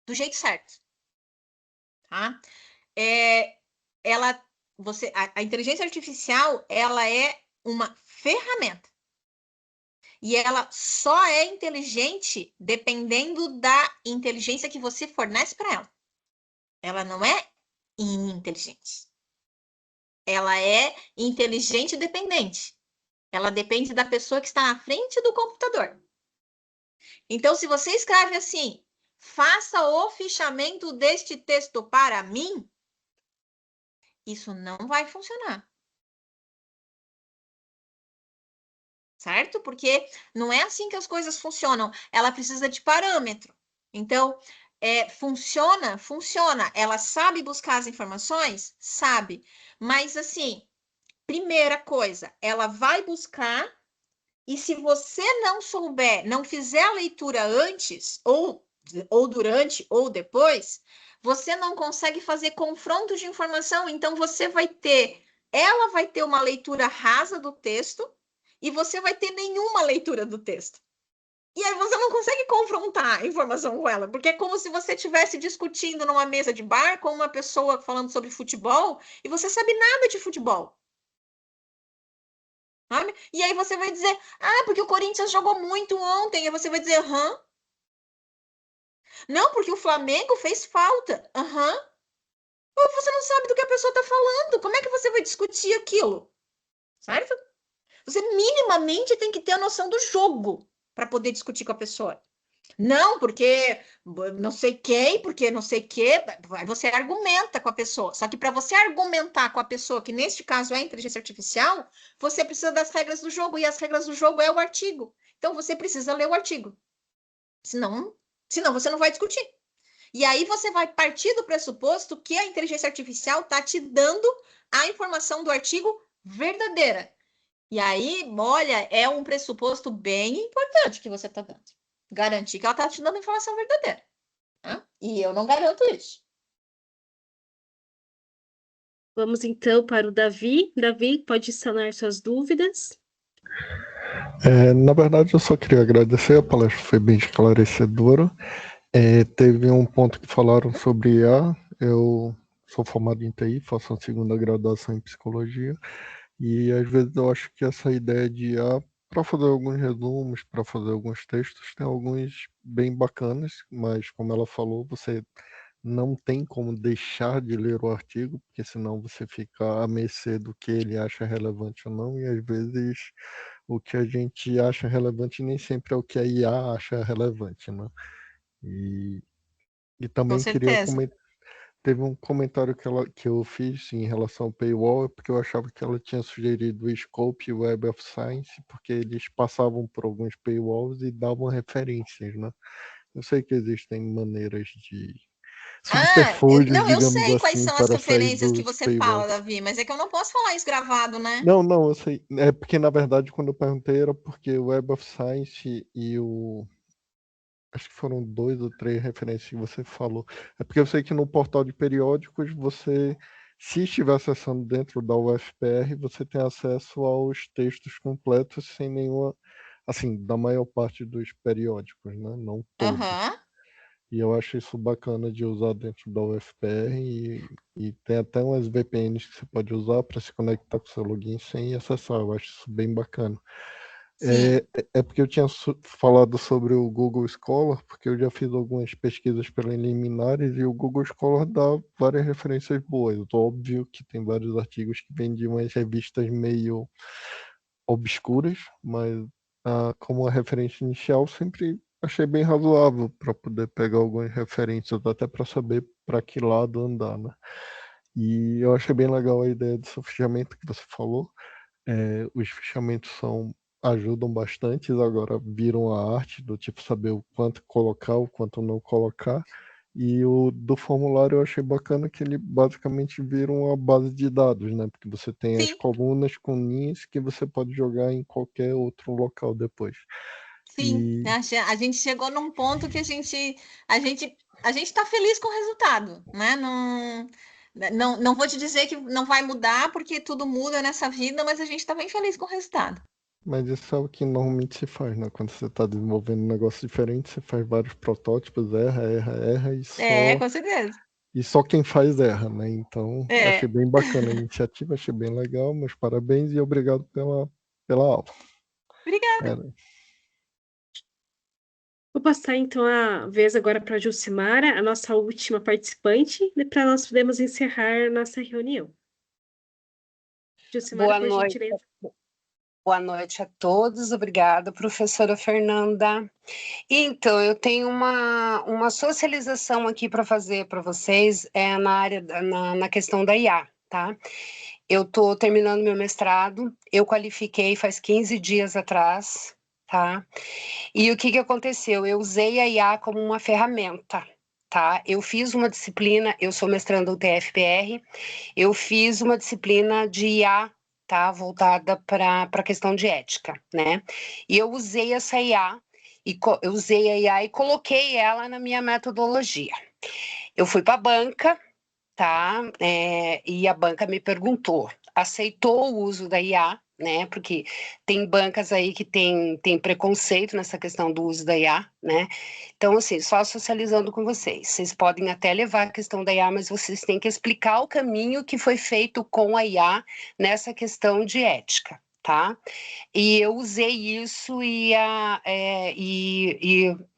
do jeito certo, tá? A inteligência artificial, ela é uma ferramenta. E ela só é inteligente dependendo da inteligência que você fornece para ela. Ela não é ininteligente. ela é inteligente e dependente. Ela depende da pessoa que está na frente do computador. Então, se você escreve assim, faça o fichamento deste texto para mim, isso não vai funcionar. Certo? Porque não é assim que as coisas funcionam. Ela precisa de parâmetro. Então, funciona. Ela sabe buscar as informações? Sabe. Mas, assim, primeira coisa, ela vai buscar, e se você não souber, não fizer a leitura antes, ou durante, ou depois, você não consegue fazer confronto de informação. Então, ela vai ter uma leitura rasa do texto, e você vai ter nenhuma leitura do texto. E aí você não consegue confrontar a informação com ela, porque é como se você estivesse discutindo numa mesa de bar com uma pessoa falando sobre futebol e você sabe nada de futebol. Sabe? E aí você vai dizer, porque o Corinthians jogou muito ontem. E você vai dizer, não, porque o Flamengo fez falta. Você não sabe do que a pessoa está falando. Como é que você vai discutir aquilo? Certo? Você minimamente tem que ter a noção do jogo para poder discutir com a pessoa. Não, porque não sei quem, porque não sei que, você argumenta com a pessoa. Só que para você argumentar com a pessoa, que neste caso é a inteligência artificial, você precisa das regras do jogo, e as regras do jogo é o artigo. Então você precisa ler o artigo. Senão você não vai discutir. E aí você vai partir do pressuposto que a inteligência artificial está te dando a informação do artigo verdadeira. E aí, olha, é um pressuposto bem importante que você está dando. Garantir que ela está te dando informação verdadeira. Né? E eu não garanto isso. Vamos então para o Davi. Davi, pode sanar suas dúvidas. Na verdade, eu só queria agradecer, a palestra foi bem esclarecedora. Teve um ponto que falaram sobre IA. Eu sou formado em TI, faço a segunda graduação em psicologia, e às vezes eu acho que essa ideia de IA, para fazer alguns resumos, para fazer alguns textos, tem alguns bem bacanas, mas como ela falou, você não tem como deixar de ler o artigo, porque senão você fica à mercê do que ele acha relevante ou não, e às vezes o que a gente acha relevante nem sempre é o que a IA acha relevante, né? E Com também queria certeza. comentar, teve um comentário que eu fiz em relação ao paywall, porque eu achava que ela tinha sugerido o Scope e o Web of Science, porque eles passavam por alguns paywalls e davam referências, né? Eu sei que existem maneiras de subterfúgios, Não, eu digamos sei quais assim, são as para sair referências que dos você fala, paywalls. Davi, mas é que eu não posso falar isso gravado, né? Não, eu sei. É porque, na verdade, quando eu perguntei era porque o Web of Science e o... Acho que foram 2 ou 3 referências que você falou. É porque eu sei que no portal de periódicos você, se estiver acessando dentro da UFPR, você tem acesso aos textos completos sem nenhuma, assim, da maior parte dos periódicos, né? Não todos. E eu acho isso bacana de usar dentro da UFPR, e tem até umas VPNs que você pode usar para se conectar com o seu login sem acessar. Eu acho isso bem bacana. É porque eu tinha falado sobre o Google Scholar, porque eu já fiz algumas pesquisas preliminares e o Google Scholar dá várias referências boas. Óbvio que tem vários artigos que vêm de umas revistas meio obscuras, mas como a referência inicial sempre achei bem razoável para poder pegar algumas referências, até para saber para que lado andar, né? E eu achei bem legal a ideia desse fichamento que você falou. Os fichamentos ajudam bastante, agora viram a arte do tipo saber o quanto colocar, o quanto não colocar. E o do formulário eu achei bacana que ele basicamente vira uma base de dados, né? Porque você tem as colunas com linhas que você pode jogar em qualquer outro local depois. Sim, a gente chegou num ponto que a gente está feliz com o resultado, né? Não vou te dizer que não vai mudar, porque tudo muda nessa vida, mas a gente está bem feliz com o resultado. Mas isso é o que normalmente se faz, né? Quando você está desenvolvendo um negócio diferente, você faz vários protótipos, erra Com certeza. e só quem faz erra, né? Então, achei bem bacana a iniciativa, achei bem legal, meus parabéns e obrigado pela aula. Obrigada. Vou passar então a vez agora para a Jucimara, a nossa última participante, para nós podermos encerrar nossa reunião. Jucimara, Boa por noite. gentileza. Boa noite a todos. Obrigada, professora Fernanda. Então, eu tenho uma socialização aqui para fazer para vocês na área, na questão da IA, tá? Eu estou terminando meu mestrado, eu qualifiquei faz 15 dias atrás, tá? E o que aconteceu? Eu usei a IA como uma ferramenta, tá? Eu fiz uma disciplina, eu sou mestranda UTF-PR, eu fiz uma disciplina de IA, tá? Voltada para a questão de ética, né? E eu usei essa IA, eu usei a IA e coloquei ela na minha metodologia. Eu fui para a banca, tá? E a banca me perguntou, aceitou o uso da IA, né? Porque tem bancas aí que tem preconceito nessa questão do uso da IA, né? Então, assim, só socializando com vocês podem até levar a questão da IA, mas vocês têm que explicar o caminho que foi feito com a IA nessa questão de ética, tá? E eu usei isso e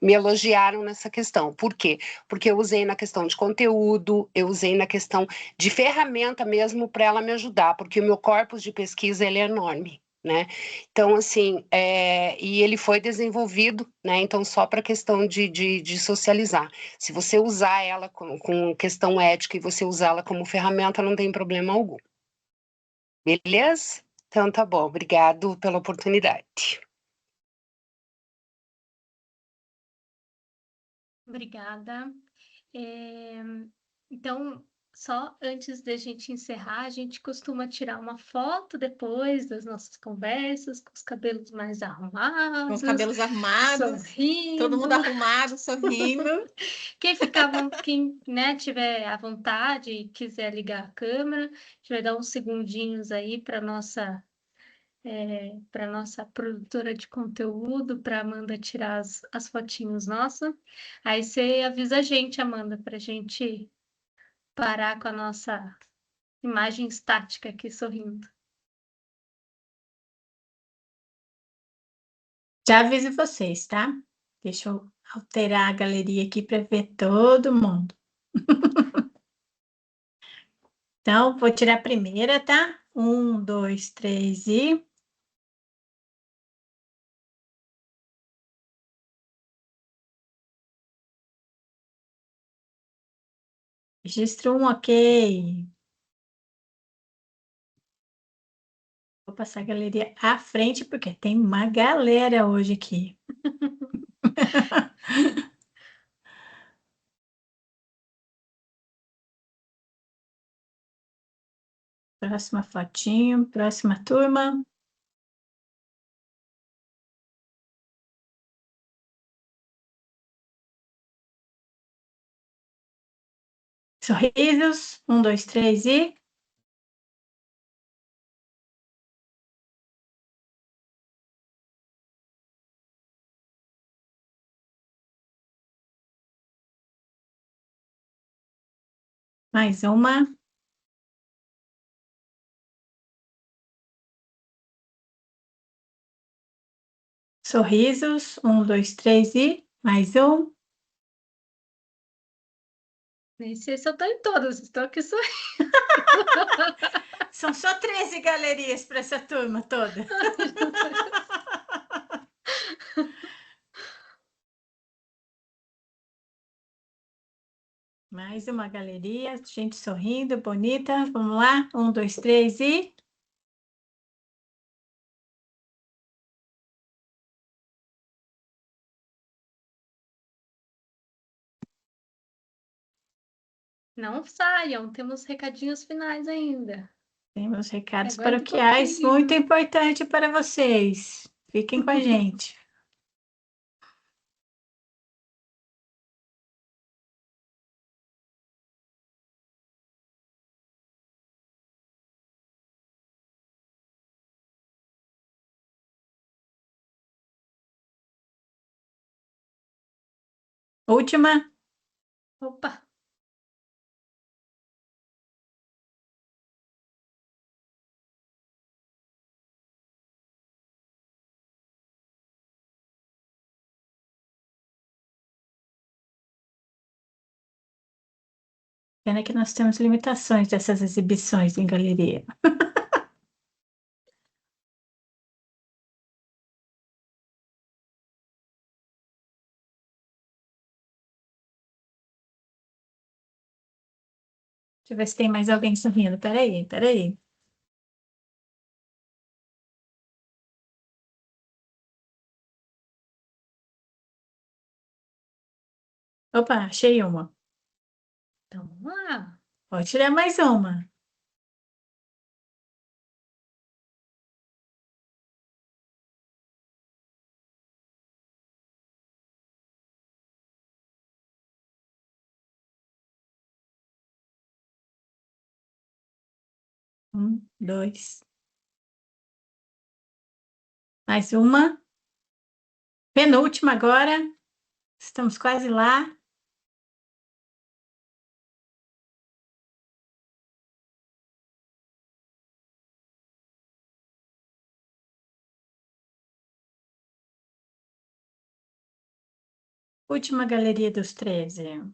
me elogiaram nessa questão. Por quê? Porque eu usei na questão de conteúdo, eu usei na questão de ferramenta mesmo para ela me ajudar, porque o meu corpus de pesquisa ele é enorme, né? Então, assim, e ele foi desenvolvido, né? Então, só para questão de socializar. Se você usar ela com questão ética e você usá-la como ferramenta, não tem problema algum. Beleza? Então, tá bom. Obrigado pela oportunidade. Obrigada. Então, só antes da gente encerrar, a gente costuma tirar uma foto depois das nossas conversas, com os cabelos mais Com arrumados, os cabelos arrumados, todo mundo sorrindo. arrumado, sorrindo. Quem, né, tiver à vontade e quiser ligar a câmera, a gente vai dar uns segundinhos aí para nossa produtora de conteúdo, para Amanda tirar as fotinhos nossa. Aí você avisa a gente, Amanda, para a gente parar com a nossa imagem estática aqui sorrindo. Já aviso vocês, tá? Deixa eu alterar a galeria aqui para ver todo mundo. Então, vou tirar a primeira, tá? 1, 2, 3 e... Registro 1, ok. Vou passar a galeria à frente, porque tem uma galera hoje aqui. Próxima fotinho, próxima turma. Sorrisos, 1, 2, 3 e... Mais uma. Sorrisos, 1, 2, 3 e... Mais um. Nem sei se eu estou em todas, estou aqui sorrindo. São só 13 galerias para essa turma toda. Mais uma galeria, gente sorrindo, bonita. Vamos lá, 1, 2, 3 e... Não saiam, temos recadinhos finais ainda. Temos recados Aguenta um paroquiais pouquinho. muito importante para vocês. Fiquem com a gente. Última. Opa! Pena que nós temos limitações dessas exibições em galeria. Deixa eu ver se tem mais alguém sorrindo. Peraí, peraí. Opa, achei uma. Então, vamos lá. Pode tirar mais uma. Dois. Mais uma. Penúltima agora. Estamos quase lá. Última galeria dos 13.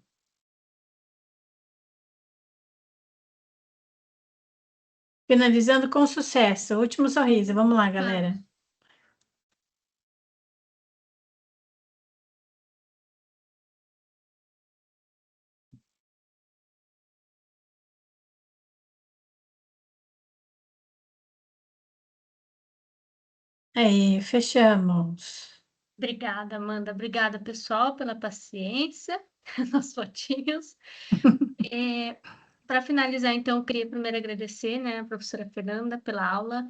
Finalizando com sucesso. Último sorriso. Vamos lá, galera. Aí, fechamos. Obrigada, Amanda. Obrigada, pessoal, pela paciência nas fotinhos. Para finalizar, então, eu queria primeiro agradecer, né, a professora Fernanda pela aula,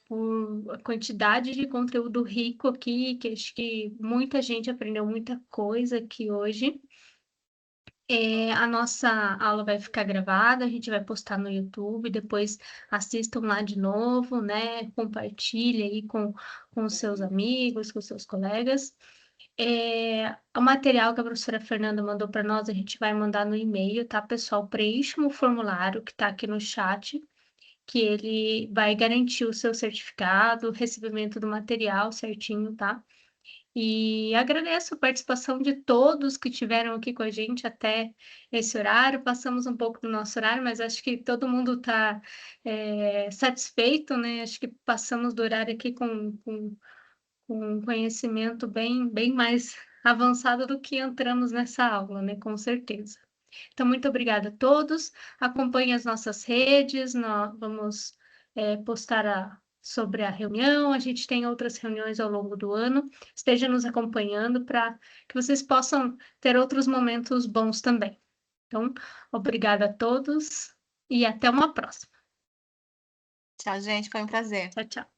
por a quantidade de conteúdo rico aqui, que acho que muita gente aprendeu muita coisa aqui hoje. A nossa aula vai ficar gravada, a gente vai postar no YouTube, depois assistam lá de novo, né? Compartilhe aí com os seus amigos, com os seus colegas. O material que a professora Fernanda mandou para nós, a gente vai mandar no e-mail, tá, pessoal? Preencham o formulário que está aqui no chat, que ele vai garantir o seu certificado, o recebimento do material certinho, tá? E agradeço a participação de todos que estiveram aqui com a gente até esse horário. Passamos um pouco do nosso horário, mas acho que todo mundo está satisfeito, né? Acho que passamos do horário aqui com um conhecimento bem mais avançado do que entramos nessa aula, né? Com certeza. Então, muito obrigada a todos. Acompanhem as nossas redes, nós vamos postar sobre a reunião. A gente tem outras reuniões ao longo do ano. Esteja nos acompanhando para que vocês possam ter outros momentos bons também. Então, obrigada a todos e até uma próxima. Tchau, gente. Foi um prazer. Tchau, tchau.